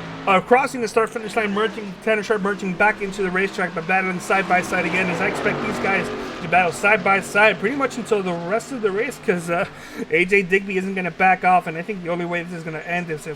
crossing the start finish line, merging Tanner Sharp merging back into the racetrack, but battling side by side again. As I expect these guys to battle side by side pretty much until the rest of the race, because AJ Digby isn't going to back off, and I think the only way this is going to end is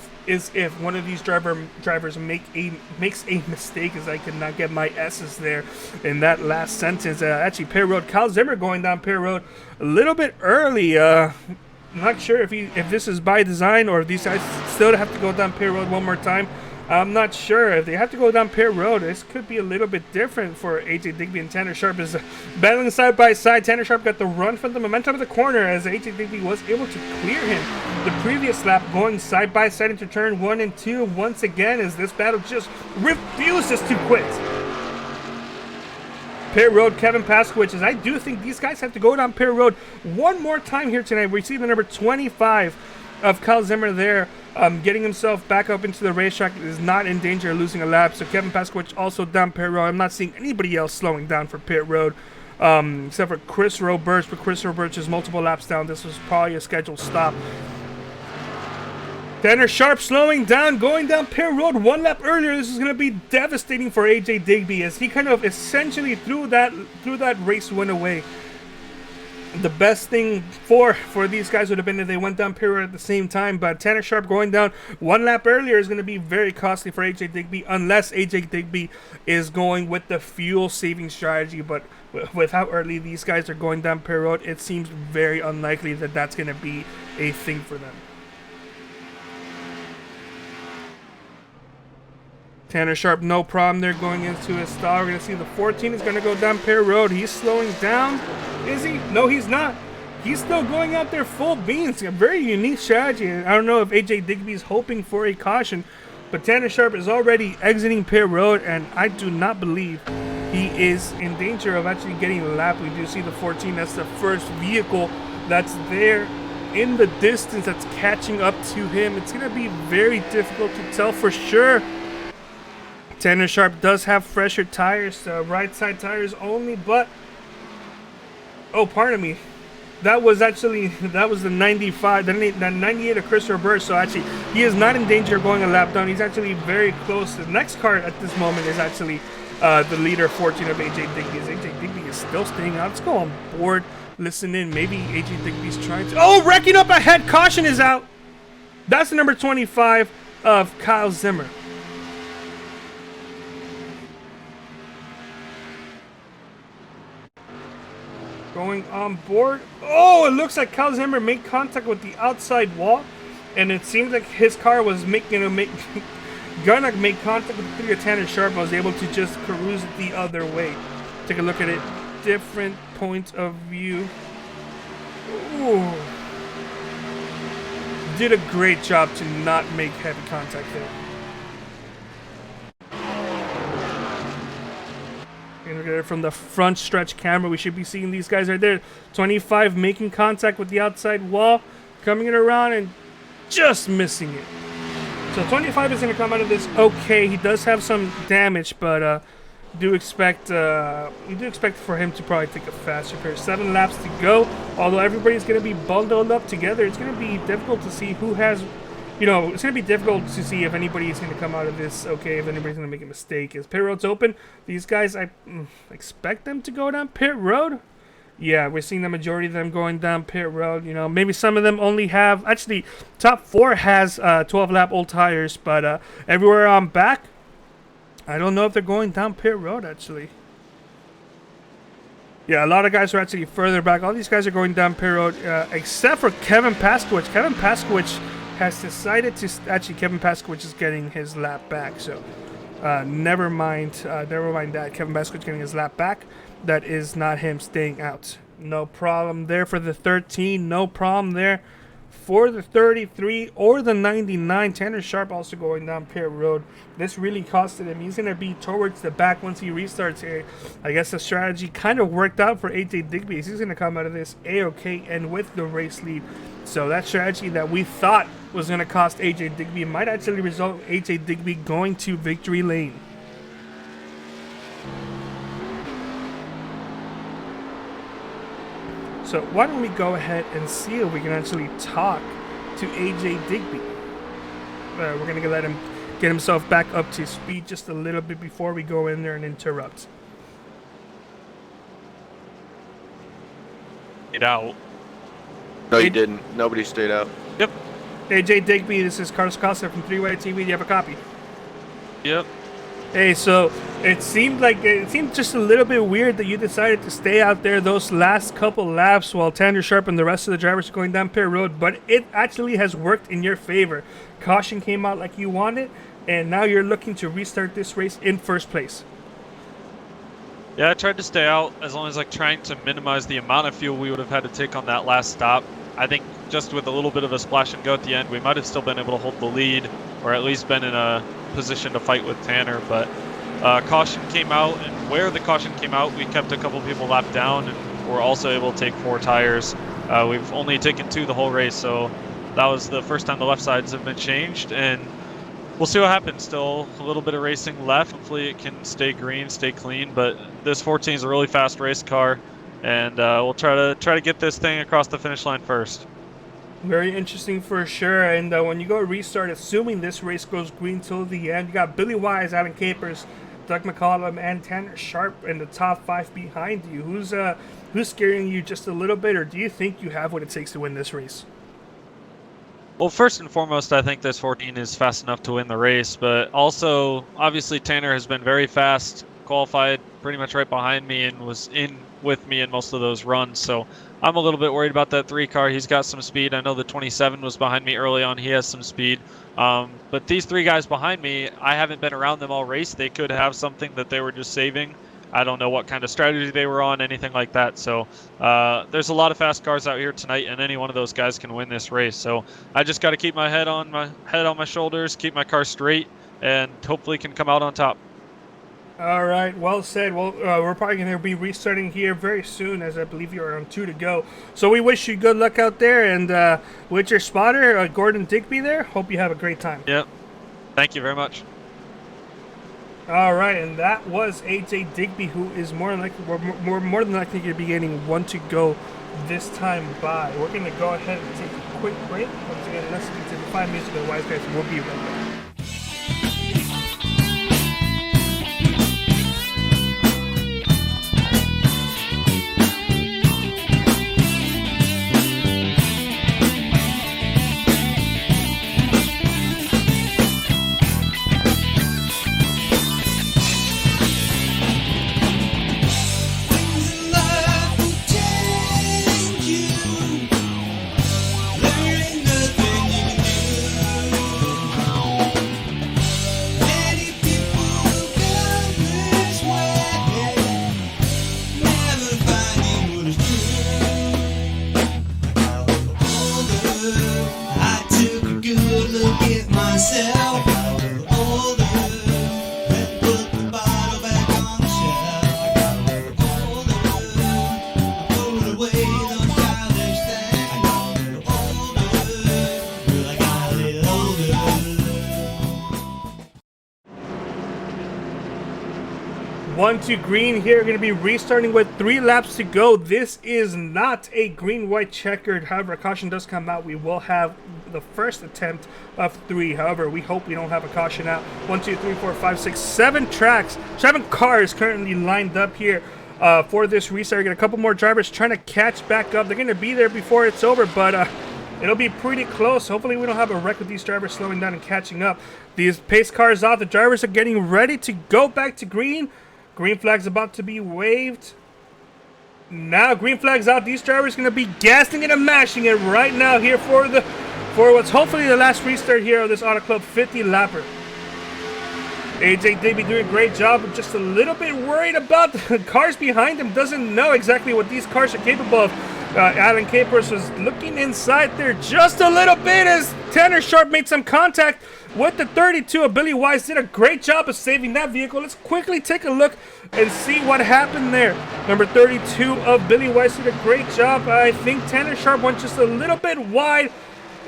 if one of these drivers makes a mistake, as I could not get my S's there in that last sentence. Actually, pit road, Kyle Zimmer going down pit road a little bit early. Not sure if this is by design, or if these guys still have to go down pit road one more time. I'm not sure. If they have to go down pit road, this could be a little bit different for AJ Digby, and Tanner Sharp is battling side by side. Tanner Sharp got the run from the momentum of the corner, as AJ Digby was able to clear him the previous lap, going side by side into turn 1 and 2 once again, as this battle just refuses to quit. Pit road, Kevin Paskowicz, as I do think these guys have to go down pit road one more time here tonight. We see the number 25 of Kyle Zimmer there, getting himself back up into the racetrack, is not in danger of losing a lap. So Kevin Paskowicz also down pit road. I'm not seeing anybody else slowing down for pit road, except for Chris Roberts, but Chris Roberts is multiple laps down. This was probably a scheduled stop. Tanner Sharp slowing down, going down pit road one lap earlier. This is going to be devastating for AJ Digby, as he kind of essentially threw that race win away. The best thing for these guys would have been if they went down pit road at the same time, but Tanner Sharp going down one lap earlier is going to be very costly for AJ Digby, unless AJ Digby is going with the fuel saving strategy. But with how early these guys are going down pit road, it seems very unlikely that that's going to be a thing for them. Tanner Sharp, no problem there going into his stall. We're going to see the 14 is going to go down pit road. He's slowing down. Is he? No, he's not. He's still going out there full beans. A very unique strategy. I don't know if AJ Digby is hoping for a caution, but Tanner Sharp is already exiting pit road, and I do not believe he is in danger of actually getting a lap. We do see the 14. That's the first vehicle that's there in the distance that's catching up to him. It's going to be very difficult to tell for sure. Tanner Sharp does have fresher tires, right side tires only, but oh, pardon me, that was the 95, the 98 of Chris Roberts. So actually, he is not in danger of going a lap down. He's actually very close. The next car at this moment is actually the leader, 14 of AJ Digby. AJ Digby is still staying out. Let's go on board, listen in. Maybe AJ Digby's trying to. Oh, wrecking up ahead. Caution is out. That's the number 25 of Kyle Zimmer. Going on board. Oh, it looks like Kyle Zimmer made contact with the outside wall, and it seems like his car was gonna make contact with the figure. Tanner Sharp was able to just cruise the other way. Take a look at it. Different point of view. Ooh. did a great job to not make heavy contact there. And from the front stretch camera, we should be seeing these guys right there. 25 making contact with the outside wall, coming it around and just missing it. So 25 is going to come out of this okay. He does have some damage, but you do expect for him to probably take a faster pair. 7 laps to go. Although everybody's going to be bundled up together, it's going to be difficult to see who has, it's going to be difficult to see if anybody is going to come out of this okay, if anybody's going to make a mistake. As pit road's open, these guys, I expect them to go down pit road. Yeah, we're seeing the majority of them going down pit road. Maybe some of them only have, actually, top 4 has 12-lap old tires, but everywhere on back, I don't know if they're going down pit road, actually. Yeah, a lot of guys are actually further back. All these guys are going down pit road, except for Kevin Paskowicz. Kevin Paskowicz has decided to, actually, Kevin Paskowicz is getting his lap back, so never mind that. Kevin Paskowicz getting his lap back. That is not him staying out. No problem there for the 13. No problem there for the 33 or the 99. Tanner Sharp also going down pit road. This really costed him. He's going to be towards the back once he restarts here. I guess the strategy kind of worked out for AJ Digby. He's going to come out of this A-OK and with the race lead. So that strategy that we thought was going to cost AJ Digby might actually result in AJ Digby going to victory lane. So why don't we go ahead and see if we can actually talk to AJ Digby. We're going to let him get himself back up to speed just a little bit before we go in there and interrupt. Stayed out. No, you didn't. Nobody stayed out. Yep. AJ Digby, this is Carlos Costa from 3-Way TV. Do you have a copy? Yep. Hey, so it seemed just a little bit weird that you decided to stay out there those last couple laps while Tanner Sharp and the rest of the drivers are going down pit road, but it actually has worked in your favor. Caution came out like you wanted, and now you're looking to restart this race in first place. Yeah, I tried to stay out as long as trying to minimize the amount of fuel we would have had to take on that last stop. I think just with a little bit of a splash and go at the end, we might have still been able to hold the lead, or at least been in a position to fight with Tanner, but caution came out, and where the caution came out, we kept a couple people lapped down, and we're also able to take 4 tires. We've only taken 2 the whole race, so that was the first time the left sides have been changed, and we'll see what happens. Still a little bit of racing left. Hopefully it can stay green, stay clean, but this 14 is a really fast race car, and we'll try to get this thing across the finish line first. Very interesting for sure. And when you go restart, assuming this race goes green till the end, you got Billy Wise, Alan Capers, Doug McCollum, and Tanner Sharp in the top 5 behind you. Who's scaring you just a little bit, or do you think you have what it takes to win this race? Well, first and foremost, I think this 14 is fast enough to win the race, but also, obviously, Tanner has been very fast, qualified pretty much right behind me, and was in with me in most of those runs, so I'm a little bit worried about that 3 car. He's got some speed. I know the 27 was behind me early on. He has some speed. But these 3 guys behind me, I haven't been around them all race. They could have something that they were just saving. I don't know what kind of strategy they were on, anything like that. So there's a lot of fast cars out here tonight, and any one of those guys can win this race. So I just got to keep my head on my shoulders, keep my car straight, and hopefully can come out on top. All right, well said. Well, we're probably going to be restarting here very soon, as I believe you're on 2 to go. So we wish you good luck out there, and with your spotter, Gordon Digby there, hope you have a great time. Yep. Thank you very much. All right, and that was AJ Digby, who is more than likely to be getting 1 to go this time by. We're going to go ahead and take a quick break. Once again, listening to the 5 Music of the Wise Guys. We'll be right back. onto green here. Going to be restarting with 3 laps to go. This is not a green-white checkered. However, a caution does come out. We will have the first attempt of 3. However, we hope we don't have a caution out. 1, 2, 3, 4, 5, 6, 7 tracks. 7 cars currently lined up here for this restart. Got a couple more drivers trying to catch back up. They're going to be there before it's over, but it'll be pretty close. Hopefully we don't have a wreck with these drivers slowing down and catching up. These pace cars out. The drivers are getting ready to go back to green. Green flag's about to be waved. Now green flag's out. These drivers are going to be gassing it and mashing it right now here for what's hopefully the last restart here of this Auto Club 50 lapper. AJ Digby doing a great job. I'm just a little bit worried about the cars behind him. Doesn't know exactly what these cars are capable of. Alan Capers was looking inside there just a little bit as Tanner Sharp made some contact with the 32 of Billy Wise. Did a great job of saving that vehicle. Let's quickly take a look and see what happened there. Number 32 of Billy Wise did a great job. I think Tanner Sharp went just a little bit wide.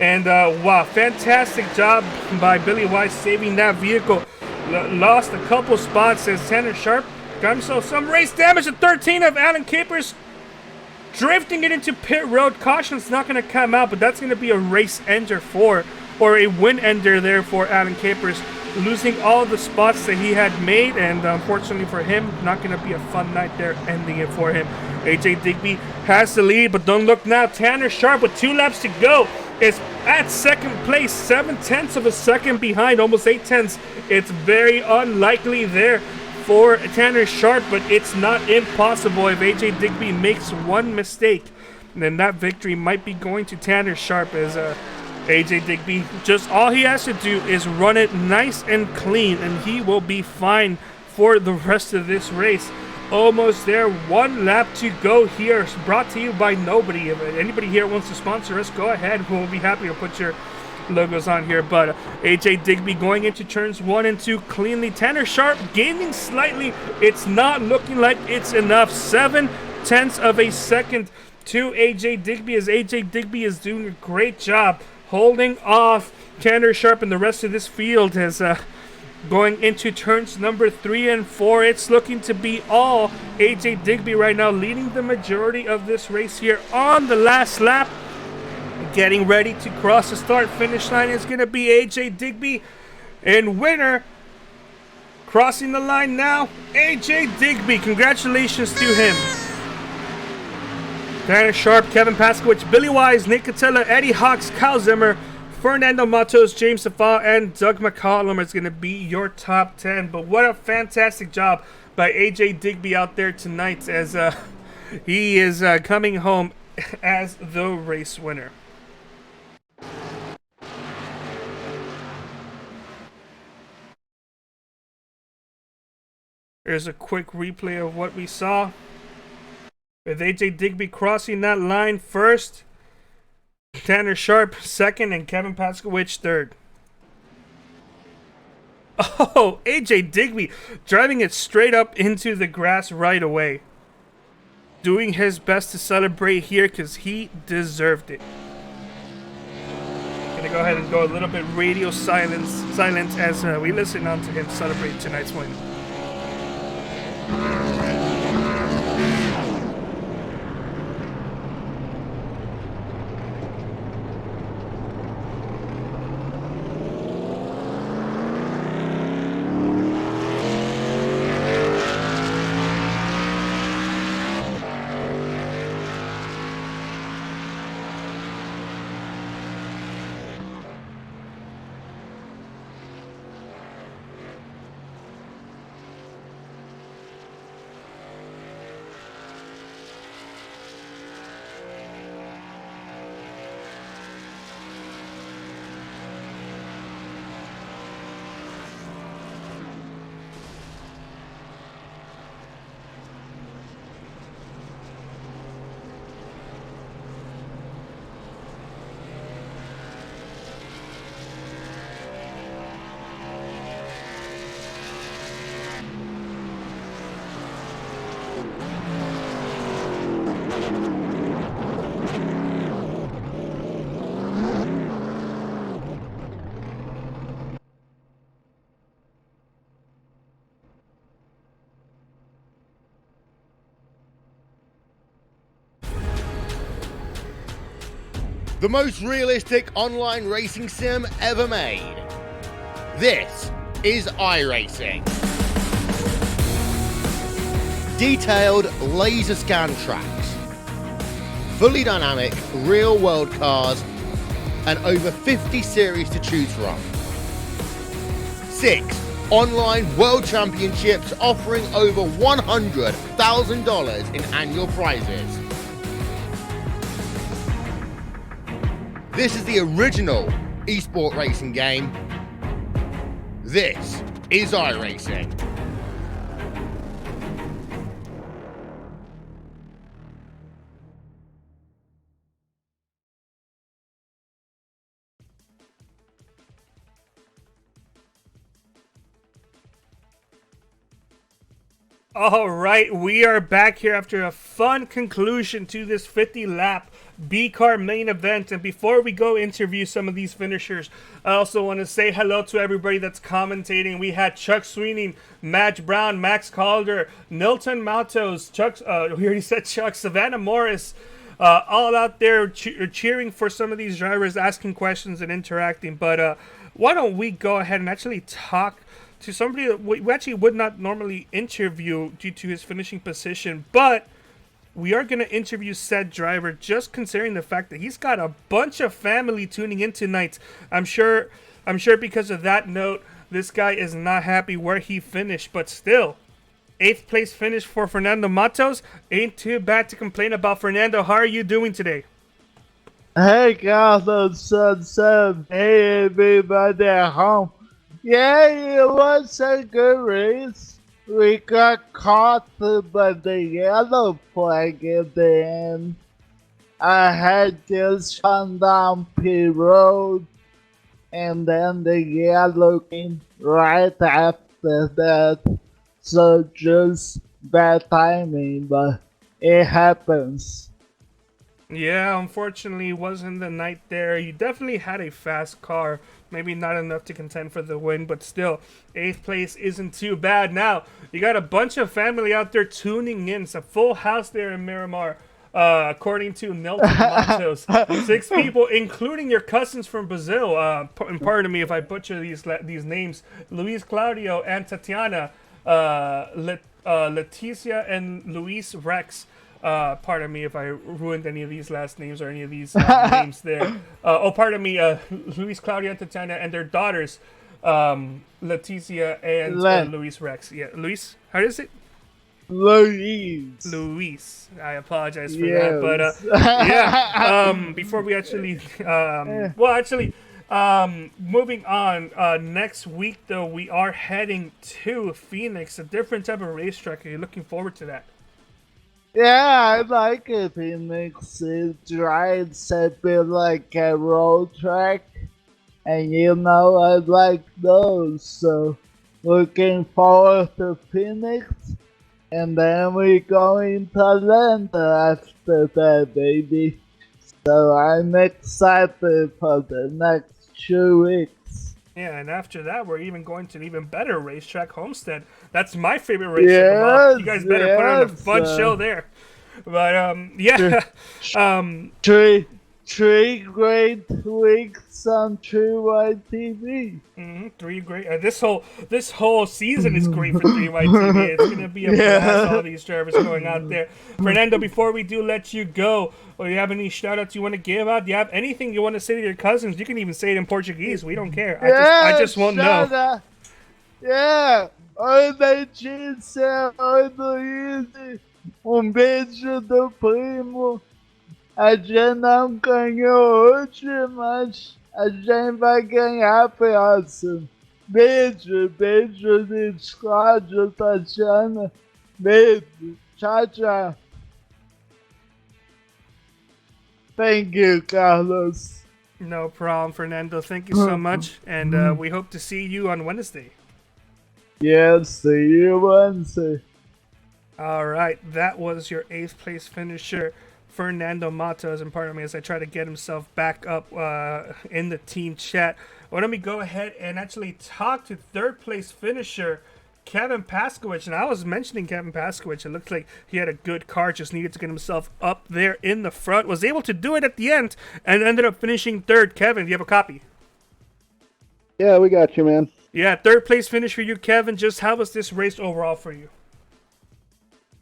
And wow, fantastic job by Billy Wise saving that vehicle. Lost a couple spots as Tanner Sharp got himself some race damage. The 13 of Alan Capers drifting it into pit road. Caution's not going to come out, but that's going to be a race ender or a win ender there for Alan Capers, losing all the spots that he had made, and unfortunately for him, not going to be a fun night there, ending it for him. AJ Digby has the lead, but don't look now. Tanner Sharp with 2 laps to go is at second place, 7/10 of a second behind, almost 8/10. It's very unlikely there for Tanner Sharp, but it's not impossible. If AJ Digby makes one mistake, then that victory might be going to Tanner Sharp, as AJ Digby, just all he has to do is run it nice and clean, and he will be fine for the rest of this race. Almost there, 1 lap to go here. It's brought to you by nobody. If anybody here wants to sponsor us, go ahead. We'll be happy to put your logos on here. But AJ Digby going into turns 1 and 2 cleanly. Tanner Sharp gaining slightly. It's not looking like it's enough. 7/10 of a second to AJ Digby, as AJ Digby is doing a great job holding off Tanner Sharp and the rest of this field. As going into turns number 3 and 4, it's looking to be all AJ Digby right now, leading the majority of this race here on the last lap. Getting ready to cross the start-finish line is going to be AJ Digby, and winner crossing the line now, AJ Digby. Congratulations to him. Tanner Sharp, Kevin Paskowicz, Billy Wise, Nick Catella, Eddie Hawks, Kyle Zimmer, Fernando Matos, James Safa, and Doug McCollum is going to be your top 10. But what a fantastic job by AJ Digby out there tonight, as he is coming home as the race winner. Here's a quick replay of what we saw. With AJ Digby crossing that line first, Tanner Sharp second, and Kevin Paskowicz third. Oh, AJ Digby driving it straight up into the grass right away. Doing his best to celebrate here because he deserved it. Gonna go ahead and go a little bit radio silent as we listen on to him celebrate tonight's win. the most realistic online racing sim ever made. This is iRacing. Detailed laser scan tracks, fully dynamic real-world cars, and over 50 series to choose from. 6 online world championships offering over $100,000 in annual prizes. This is the original esport racing game. This is iRacing. All right, we are back here after a fun conclusion to this 50-lap B-Car main event. And before we go interview some of these finishers, I also want to say hello to everybody that's commentating. We had Chuck Sweeney, Madge Brown, Max Calder, Nilton Matos, Chuck, we already said Chuck, Savannah Morris, all out there cheering for some of these drivers, asking questions and interacting. But why don't we go ahead and actually talk to somebody that we actually would not normally interview due to his finishing position, but we are going to interview said driver just considering the fact that he's got a bunch of family tuning in tonight. I'm sure because of that note, this guy is not happy where he finished, but still, 8th place finish for Fernando Matos. Ain't too bad to complain about. Fernando, how are you doing today? Hey Carlos, hey everybody at home. Yeah, it was a good race. We got caught by the yellow flag at the end. I had just shut down P Road, and then the yellow came right after that. So just bad timing, but it happens. Yeah, unfortunately, wasn't the night there. You definitely had a fast car. Maybe not enough to contend for the win, but still, 8th place isn't too bad. Now, you got a bunch of family out there tuning in. It's a full house there in Miramar, according to Nelson Matos. 6 people, including your cousins from Brazil. And pardon me if I butcher these names. Luis Claudio and Tatiana, Leticia and Luis Rex. Pardon me if I ruined any of these last names or any of these names there. Pardon me, Luis, Claudia, and Tatiana, and their daughters, Leticia and Luis Rex. Yeah, Luis, how is it? Luis. I apologize for that, but yeah. Before we actually, moving on. Next week though, we are heading to Phoenix, a different type of racetrack. Are you looking forward to that? Yeah, I like it. Phoenix. It rides a bit like a road track, and I like those. So, looking forward to Phoenix, and then we go into Atlanta after that, baby. So I'm excited for the next 2 weeks. Yeah, and after that, we're even going to an even better racetrack, Homestead. That's my favorite racetrack of all. You guys better put on a fun show there. But, yeah. Three great weeks on True White TV. 3 great. This whole season is great for 3 White TV. It's gonna be a blast. All these drivers going out there. Fernando, before we do let you go, or you have any shout outs you want to give out? Do you have anything you want to say to your cousins? You can even say it in Portuguese. We don't care. I just won't know. Yeah. Oi, Letícia. Oi, Luiz. Beijo do primo. A gente não ganhou hoje, mas a gente vai ganhar próximo. Beijo de Cláudio, Tatiana. Beijo. Tchau. Thank you, Carlos. No problem, Fernando. Thank you so much. And we hope to see you on Wednesday. Yes, see you Wednesday. All right. That was your 8th place finisher, Fernando Matos, and pardon me as I try to get himself back up in the team chat. Why don't we go ahead and actually talk to 3rd place finisher Kevin Paskowicz, and I was mentioning Kevin Paskowicz. It looked like he had a good car, just needed to get himself up there in the front. Was able to do it at the end, and ended up finishing third. Kevin, do you have a copy? Yeah, we got you, man. Yeah, third place finish for you, Kevin. Just how was this race overall for you?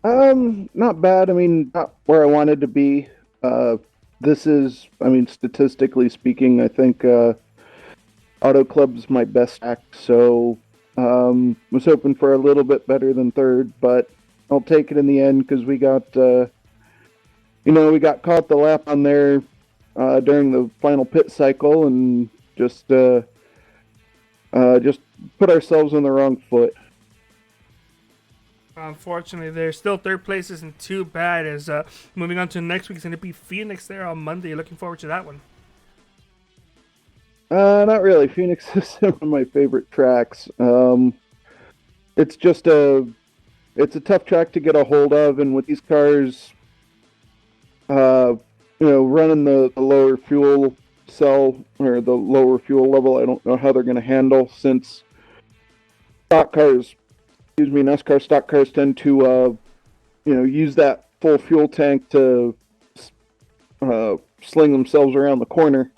Not bad. I mean, not where I wanted to be. This is, I mean, statistically speaking, I think Auto Club's my best act, so was hoping for a little bit better than third, but I'll take it in the end because we got, we got caught the lap on there during the final pit cycle and just put ourselves on the wrong foot. Unfortunately, there's still third place isn't too bad. As moving on to next week is going to be Phoenix there on Monday. Looking forward to that one. Not really. Phoenix is one of my favorite tracks. It's just it's a tough track to get a hold of, and with these cars, running the lower fuel cell or the lower fuel level, I don't know how they're going to handle since NASCAR stock cars tend to, use that full fuel tank to sling themselves around the corner.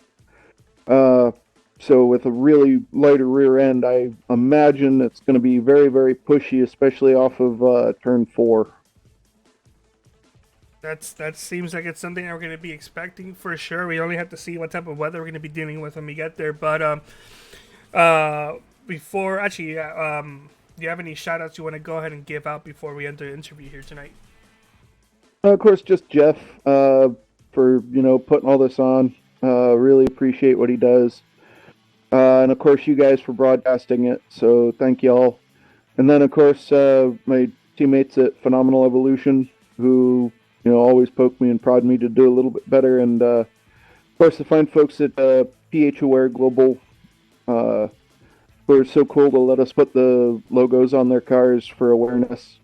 So with a really lighter rear end, I imagine it's going to be very, very pushy, especially off of turn 4. That seems like it's something that we're going to be expecting for sure. We only have to see what type of weather we're going to be dealing with when we get there. But before, actually, do you have any shout-outs you want to go ahead and give out before we enter the interview here tonight? Of course, just Jeff for, putting all this on. Really appreciate what he does. And, of course, you guys for broadcasting it. So thank you all. And then, of course, my teammates at Phenomenal Evolution who, always poke me and prod me to do a little bit better. And, of course, the fine folks at PH Aware Global who are so cool to let us put the logos on their cars for awareness.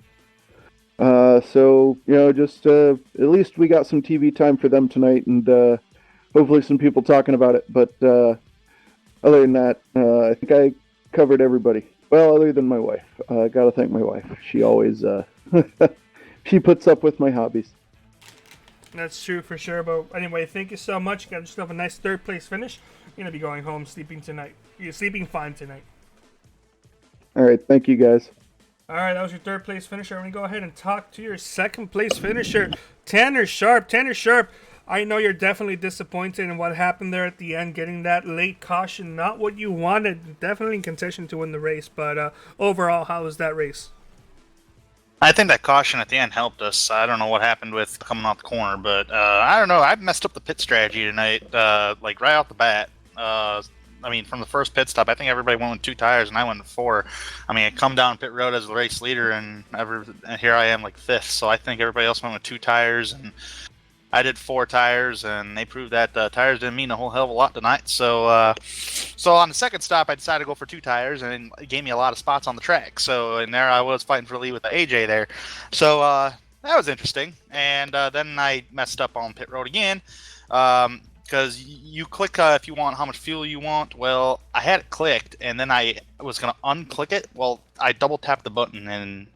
So, just at least we got some TV time for them tonight and hopefully some people talking about it. But other than that, I think I covered everybody. Well, other than my wife. I got to thank my wife. She always she puts up with my hobbies. That's true for sure. But anyway, thank you so much. You got yourself a nice third place finish. You're going to be going home sleeping tonight. You're sleeping fine tonight. All right. Thank you, guys. All right, that was your third place finisher. I'm going to go ahead and talk to your second place finisher, Tanner Sharp. Tanner Sharp, I know you're definitely disappointed in what happened there at the end, getting that late caution. Not what you wanted. Definitely in contention to win the race. But overall, how was that race? I think that caution at the end helped us. I don't know what happened with coming off the corner, but I don't know. I messed up the pit strategy tonight, like right off the bat. From the first pit stop, I think everybody went with 2 tires, and I went with 4. I come down pit road as the race leader, and here I am like 5th. So I think everybody else went with 2 tires, and I did 4 tires, and they proved that tires didn't mean a whole hell of a lot tonight. So on the second stop, I decided to go for 2 tires, and it gave me a lot of spots on the track. So, and there I was fighting for the lead with the AJ there. So that was interesting. And then I messed up on pit road again. Because you click if you want how much fuel you want. Well, I had it clicked, and then I was going to unclick it. Well, I double tapped the button, and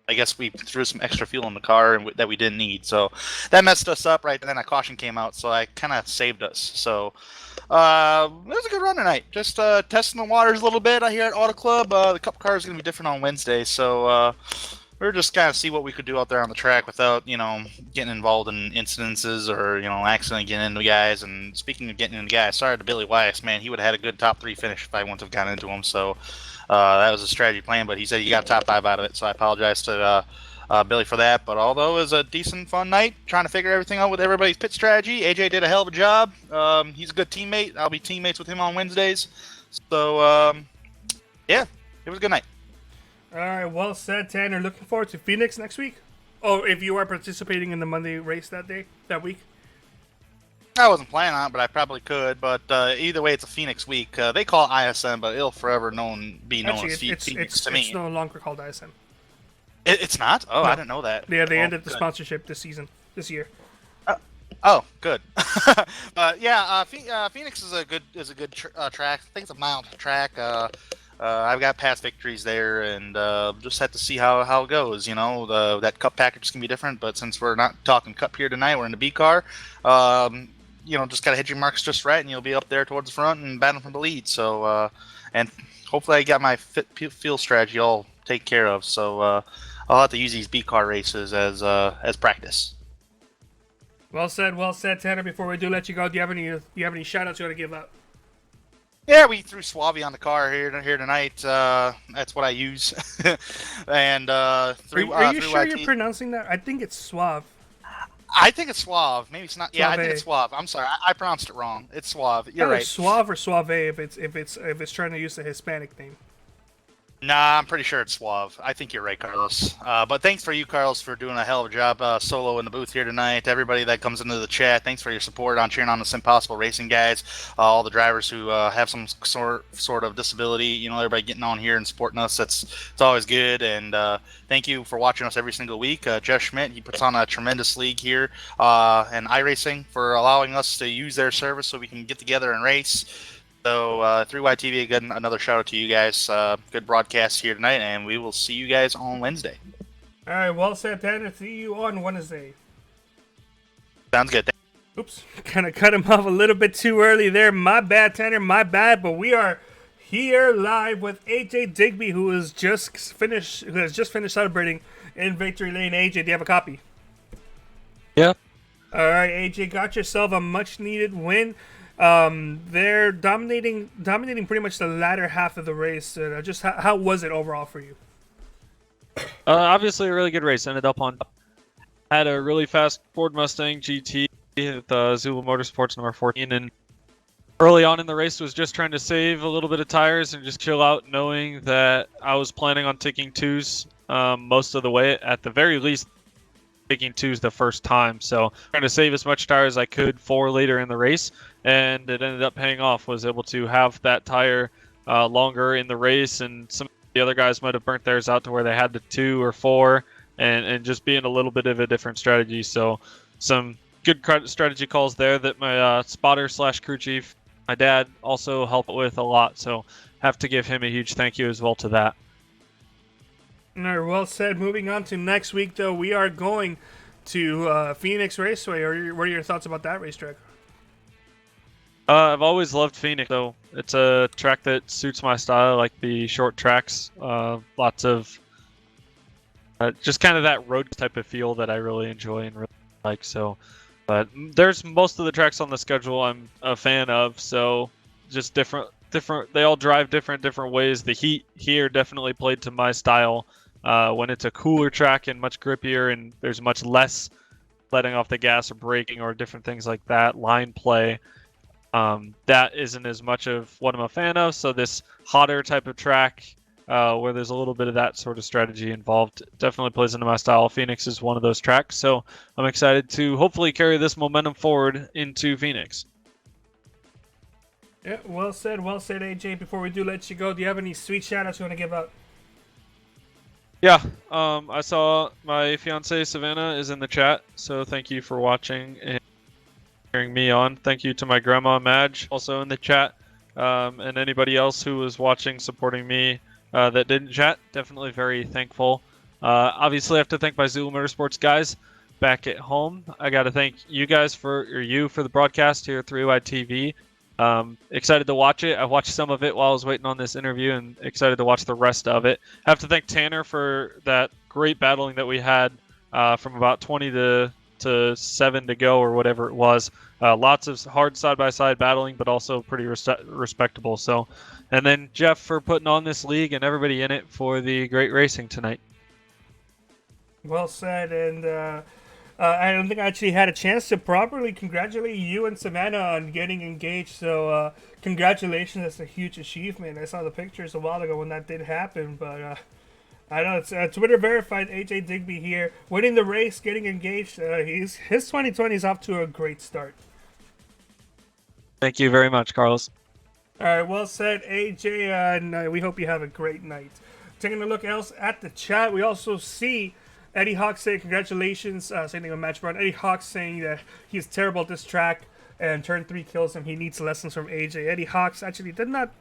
I guess we threw some extra fuel in the car that we didn't need. So that messed us up right then. A caution came out, so I kind of saved us. So it was a good run tonight. Just testing the waters a little bit here at Auto Club. The Cup car is going to be different on Wednesday, so we're just kind of see what we could do out there on the track without, getting involved in incidences or, accidentally getting into guys. And speaking of getting into guys, sorry to Billy Weiss, man, he would have had a good top 3 finish if I wouldn't have gotten into him. So that was a strategy plan, but he said he got top 5 out of it. So I apologize to Billy for that. But although it was a decent, fun night, trying to figure everything out with everybody's pit strategy, AJ did a hell of a job. He's a good teammate. I'll be teammates with him on Wednesdays. So, yeah, it was a good night. All right, well said, Tanner. Looking forward to Phoenix next week. Oh, if you are participating in the Monday race that week. I wasn't planning on it, but I probably could. But either way, it's a Phoenix week. They call it ISM, but it'll forever be known as Phoenix to me. It's no longer called ISM. It's not? Oh, no. I didn't know that. Yeah, they ended the sponsorship this year. Oh, good. Phoenix is a good track. I think it's a mild track. I've got past victories there, and just have to see how it goes. That cup package can be different, but since we're not talking cup here tonight, we're in the B car. Just gotta hit your marks just right, and you'll be up there towards the front and battling for the lead. So, and hopefully, I got my field strategy all taken care of. So, I'll have to use these B car races as practice. Well said, Tanner. Before we do let you go, do you have any shout outs you want to give out? Yeah, we threw Suave on the car here tonight. That's what I use. And Are you sure you're pronouncing that? I think it's Suave. I think it's Suave. Maybe it's not. Yeah, I think Suave. it's Suave. I'm sorry, I pronounced it wrong. It's Suave. You're right. Suave or Suave if it's trying to use the Hispanic name. Nah, I'm pretty sure it's Suave. I think you're right, Carlos. But thanks for you, Carlos, for doing a hell of a job solo in the booth here tonight. Everybody that comes into the chat, thanks for your support on cheering on the SimPossible Racing guys. All the drivers who have some sort of disability, everybody getting on here and supporting us. It's always good. And thank you for watching us every single week. Jeff Schmidt, he puts on a tremendous league here, and iRacing for allowing us to use their service so we can get together and race. So, 3YTV, again, another shout out to you guys. Good broadcast here tonight, and we will see you guys on Wednesday. All right, well said, Tanner. See you on Wednesday. Sounds good. Oops, kind of cut him off a little bit too early there. My bad, Tanner, my bad. But we are here live with AJ Digby, who has just finished celebrating in Victory Lane. AJ, do you have a copy? Yep. All right, AJ, got yourself a much-needed win. They're dominating pretty much the latter half of the race. Just how was it overall for you? Obviously, a really good race. Ended up on. Had a really fast Ford Mustang GT with Zulu Motorsports number 14, and early on in the race was just trying to save a little bit of tires and just chill out, knowing that I was planning on taking twos most of the way. At the very least, taking twos the first time. So trying to save as much tire as I could for later in the race. And it ended up paying off. Was able to have that tire longer in the race, and some of the other guys might have burnt theirs out to where they had the 2 or 4, and just being a little bit of a different strategy. So some good strategy calls there that my spotter / crew chief, my dad, also helped with a lot. So have to give him a huge thank you as well to that. All right, well said. Moving on to next week, though, we are going to Phoenix Raceway. What are your thoughts about that racetrack? I've always loved Phoenix, though. It's a track that suits my style, like the short tracks. Lots of just kind of that road type of feel that I really enjoy and really like. So, but there's most of the tracks on the schedule I'm a fan of. So, just different. They all drive different ways. The heat here definitely played to my style. When it's a cooler track and much grippier, and there's much less letting off the gas or braking or different things like that. Line play. That isn't as much of what I'm a fan of. So this hotter type of track, where there's a little bit of that sort of strategy involved, definitely plays into my style. Phoenix is one of those tracks, so I'm excited to hopefully carry this momentum forward into Phoenix. Yeah, well said, AJ. Before we do let you go, do you have any sweet shout-outs you want to give out? Yeah, I saw my fiance Savannah is in the chat, so thank you for watching and cheering me on. Thank you to my grandma Madge, also in the chat, and anybody else who was watching, supporting me that didn't chat. Definitely very thankful. Obviously, I have to thank my Zulu Motorsports guys back at home. I got to thank you guys for the broadcast here at 3YTV. Excited to watch it. I watched some of it while I was waiting on this interview, and excited to watch the rest of it. I have to thank Tanner for that great battling that we had from about 20 to 7 to go or whatever it was. Lots of hard side-by-side battling, but also pretty respectable. So, and then Jeff for putting on this league and everybody in it for the great racing tonight. Well said, and I don't think I actually had a chance to properly congratulate you and Savannah on getting engaged. So congratulations, that's a huge achievement. I saw the pictures a while ago when that did happen, but I know it's Twitter verified AJ Digby here, winning the race, getting engaged. His 2020 is off to a great start. Thank you very much, Carlos. All right, well said, AJ, and we hope you have a great night. Taking a look else at the chat, we also see Eddie Hawks saying congratulations, same thing with Match Brown. Eddie Hawks saying that he's terrible at this track and turn 3 kills him. He needs lessons from AJ. Eddie Hawks actually did not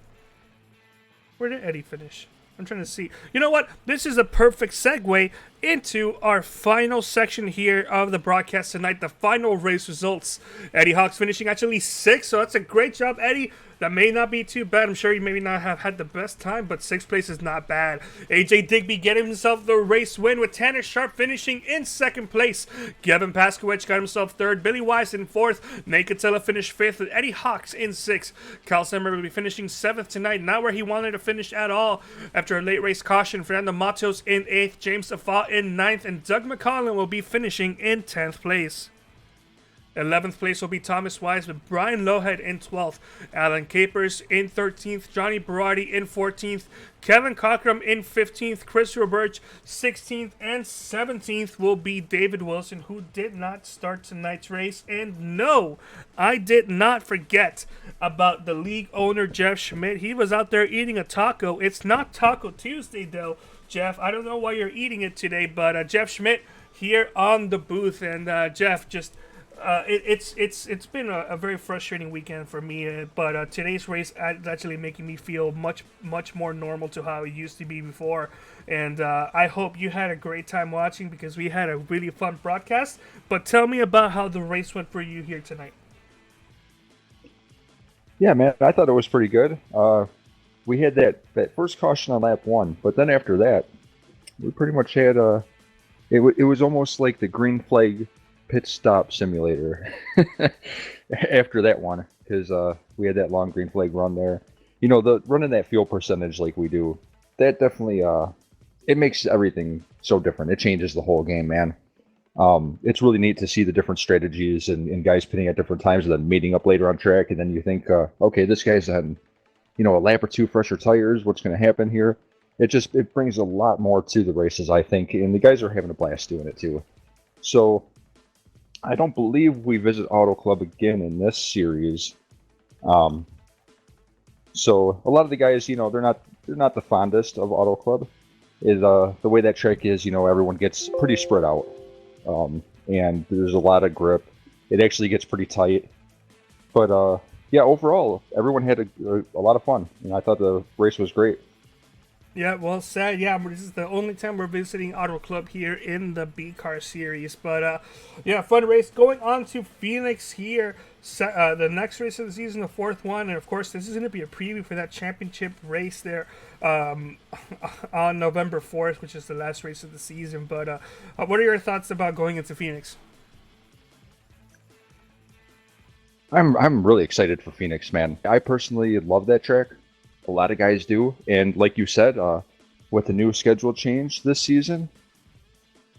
Where did Eddie finish? I'm trying to see. You know what? This is a perfect segue into our final section here of the broadcast tonight, the final race results. Eddie Hawks finishing actually 6th, so that's a great job, Eddie. That may not be too bad. I'm sure you maybe not have had the best time, but 6th place is not bad. AJ Digby getting himself the race win with Tanner Sharp finishing in 2nd place. Gavin Paskowicz got himself 3rd. Billy Weiss in 4th. Nate Catella finished 5th with Eddie Hawks in 6th. Kyle Semmer will be finishing 7th tonight, not where he wanted to finish at all. After a late race caution, Fernando Matos in 8th, James Safa in 9th, and Doug McCollum will be finishing in 10th place. 11th place will be Thomas Wise with Brian Lohead in 12th, Alan Capers in 13th, Johnny Berardi in 14th, Kevin Cockrum in 15th, Chris Roberge 16th, and 17th will be David Wilson, who did not start tonight's race. And no, I did not forget about the league owner, Jeff Schmidt. He was out there eating a taco. It's not Taco Tuesday, though, Jeff. I don't know why you're eating it today, but Jeff Schmidt here on the booth. And Jeff, just... It's been a very frustrating weekend for me, but today's race is actually making me feel much more normal to how it used to be before, and I hope you had a great time watching because we had a really fun broadcast. But tell me about how the race went for you here tonight. Yeah, man, I thought it was pretty good. We had that first caution on lap 1, but then after that, we pretty much had it was almost like the green flag pit stop simulator after that one, because we had that long green flag run there. You know, the running that fuel percentage like we do, that definitely it makes everything so different. It changes the whole game, man. It's really neat to see the different strategies and guys pitting at different times and then meeting up later on track, and then you think, okay, this guy's had, you know, a lap or two fresher tires. What's going to happen here? It brings a lot more to the races, I think, and the guys are having a blast doing it too. So I don't believe we visit Auto Club again in this series. So a lot of the guys, you know, they're not the fondest of Auto Club. Is the way that track is, you know, everyone gets pretty spread out, and there's a lot of grip. It actually gets pretty tight. But yeah, overall, everyone had a lot of fun, and I thought the race was great. Yeah, well said. Yeah, this is the only time we're visiting Auto Club here in the B-Car series. But, yeah, fun race. Going on to Phoenix here. The next race of the season, the 4th one. And, of course, this is going to be a preview for that championship race there on November 4th, which is the last race of the season. But what are your thoughts about going into Phoenix? I'm really excited for Phoenix, man. I personally love that track. A lot of guys do, and like you said, with the new schedule change this season,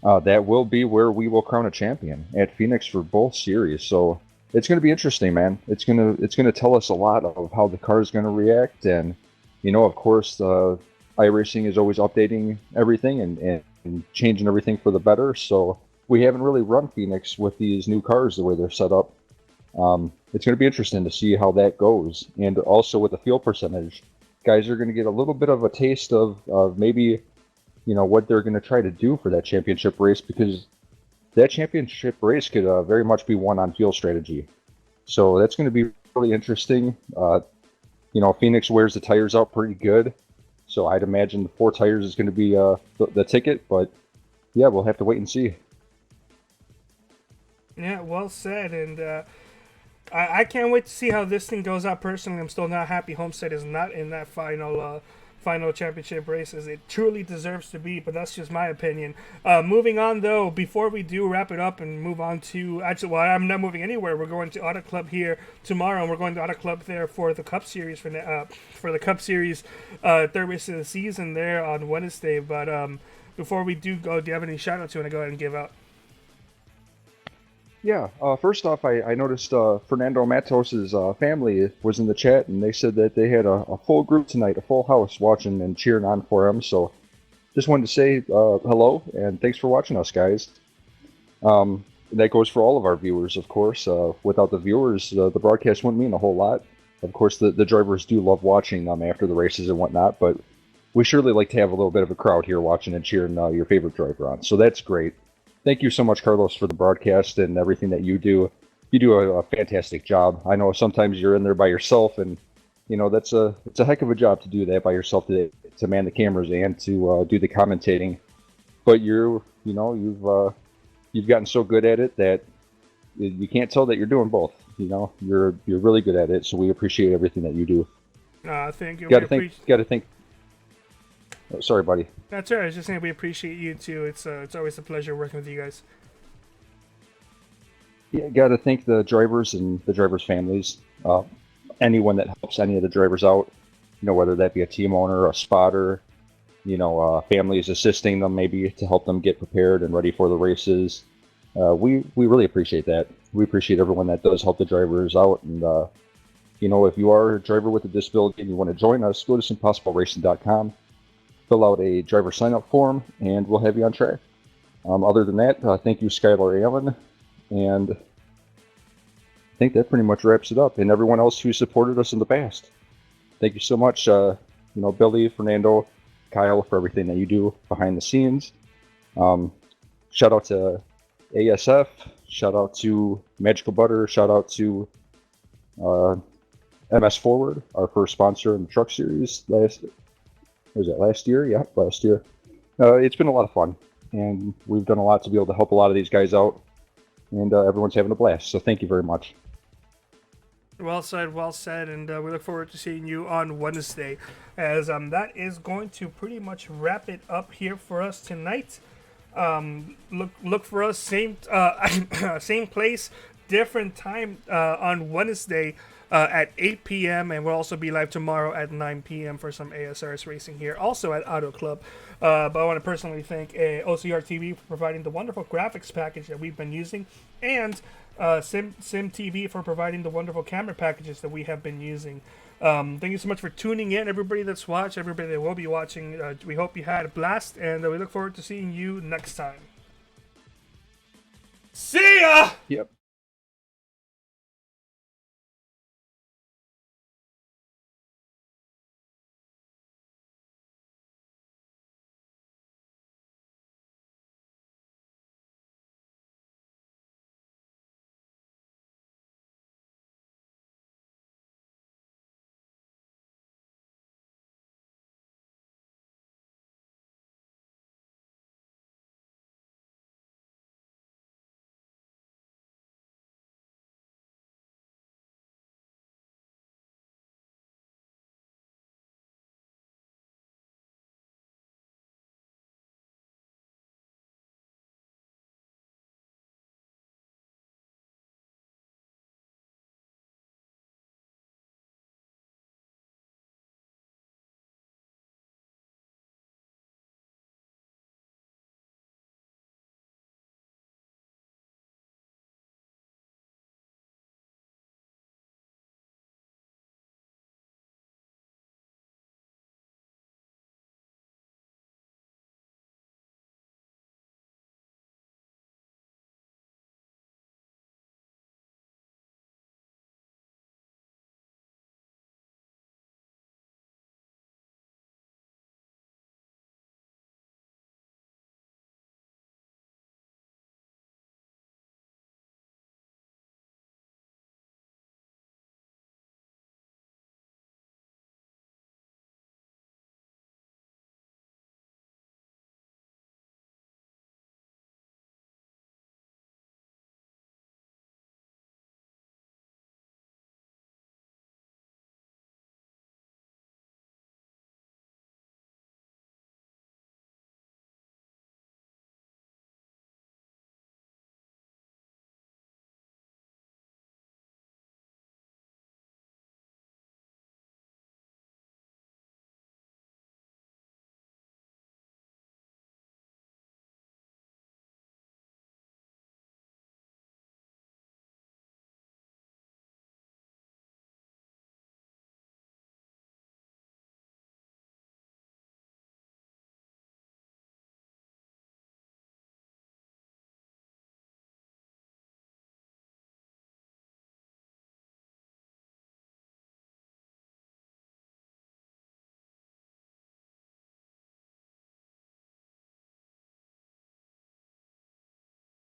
that will be where we will crown a champion at Phoenix for both series. So it's going to be interesting, man. It's gonna tell us a lot of how the car is going to react, and you know, of course, iRacing is always updating everything and changing everything for the better. So we haven't really run Phoenix with these new cars the way they're set up. It's going to be interesting to see how that goes, and also with the fuel percentage. Guys are going to get a little bit of a taste of maybe, you know, what they're going to try to do for that championship race, because that championship race could very much be won on fuel strategy. So that's going to be really interesting. You know, Phoenix wears the tires out pretty good, so I'd imagine the 4 tires is going to be the ticket, but yeah, we'll have to wait and see. Yeah, well said, and I can't wait to see how this thing goes out. Personally, I'm still not happy Homestead is not in that final championship race, as it truly deserves to be, but that's just my opinion. Moving on, though, before we do wrap it up and move on to... Actually, well, I'm not moving anywhere. We're going to Auto Club here tomorrow, and we're going to Auto Club there for the Cup Series, for the Cup Series third race of the season there on Wednesday. But before we do go, do you have any shout-outs you want to go ahead and give out? Yeah, first off, I noticed Fernando Matos' family was in the chat, and they said that they had a full group tonight, a full house watching and cheering on for him. So just wanted to say hello, and thanks for watching us, guys. That goes for all of our viewers, of course. Without the viewers, the broadcast wouldn't mean a whole lot. Of course, the drivers do love watching them after the races and whatnot, but we surely like to have a little bit of a crowd here watching and cheering your favorite driver on. So that's great. Thank you so much, Carlos, for the broadcast and everything that you do. You do a fantastic job. I know sometimes you're in there by yourself, and it's a heck of a job to do that by yourself, to man the cameras and to do the commentating. But you've gotten so good at it that you can't tell that you're doing both. You're really good at it. So we appreciate everything that you do. Thank you. Got to think. Oh, sorry, buddy. That's all right. I was just saying we appreciate you too. It's always a pleasure working with you guys. Yeah, got to thank the drivers and the drivers' families. Anyone that helps any of the drivers out, whether that be a team owner, a spotter, families assisting them maybe to help them get prepared and ready for the races. We really appreciate that. We appreciate everyone that does help the drivers out. And, if you are a driver with a disability and you want to join us, go to SimPossibleRacing.com, fill out a driver sign-up form, and we'll have you on track. Other than that, thank you, Skylar Allen. And I think that pretty much wraps it up. And everyone else who supported us in the past. Thank you so much, Billy, Fernando, Kyle, for everything that you do behind the scenes. Shout out to ASF. Shout out to Magical Butter. Shout out to MS Forward, our first sponsor in the Truck Series. Last year? Yeah, last year. It's been a lot of fun, and we've done a lot to be able to help a lot of these guys out, and everyone's having a blast. So thank you very much. Well said, and we look forward to seeing you on Wednesday, as that is going to pretty much wrap it up here for us tonight. Look for us, same place, different time on Wednesday at 8 p.m. and we'll also be live tomorrow at 9 p.m. for some ASRS racing here, also at Auto Club. But I want to personally thank OCR TV for providing the wonderful graphics package that we've been using, and Sim TV for providing the wonderful camera packages that we have been using. Thank you so much for tuning in, everybody that's watched, everybody that will be watching. We hope you had a blast, and we look forward to seeing you next time. See ya! Yep.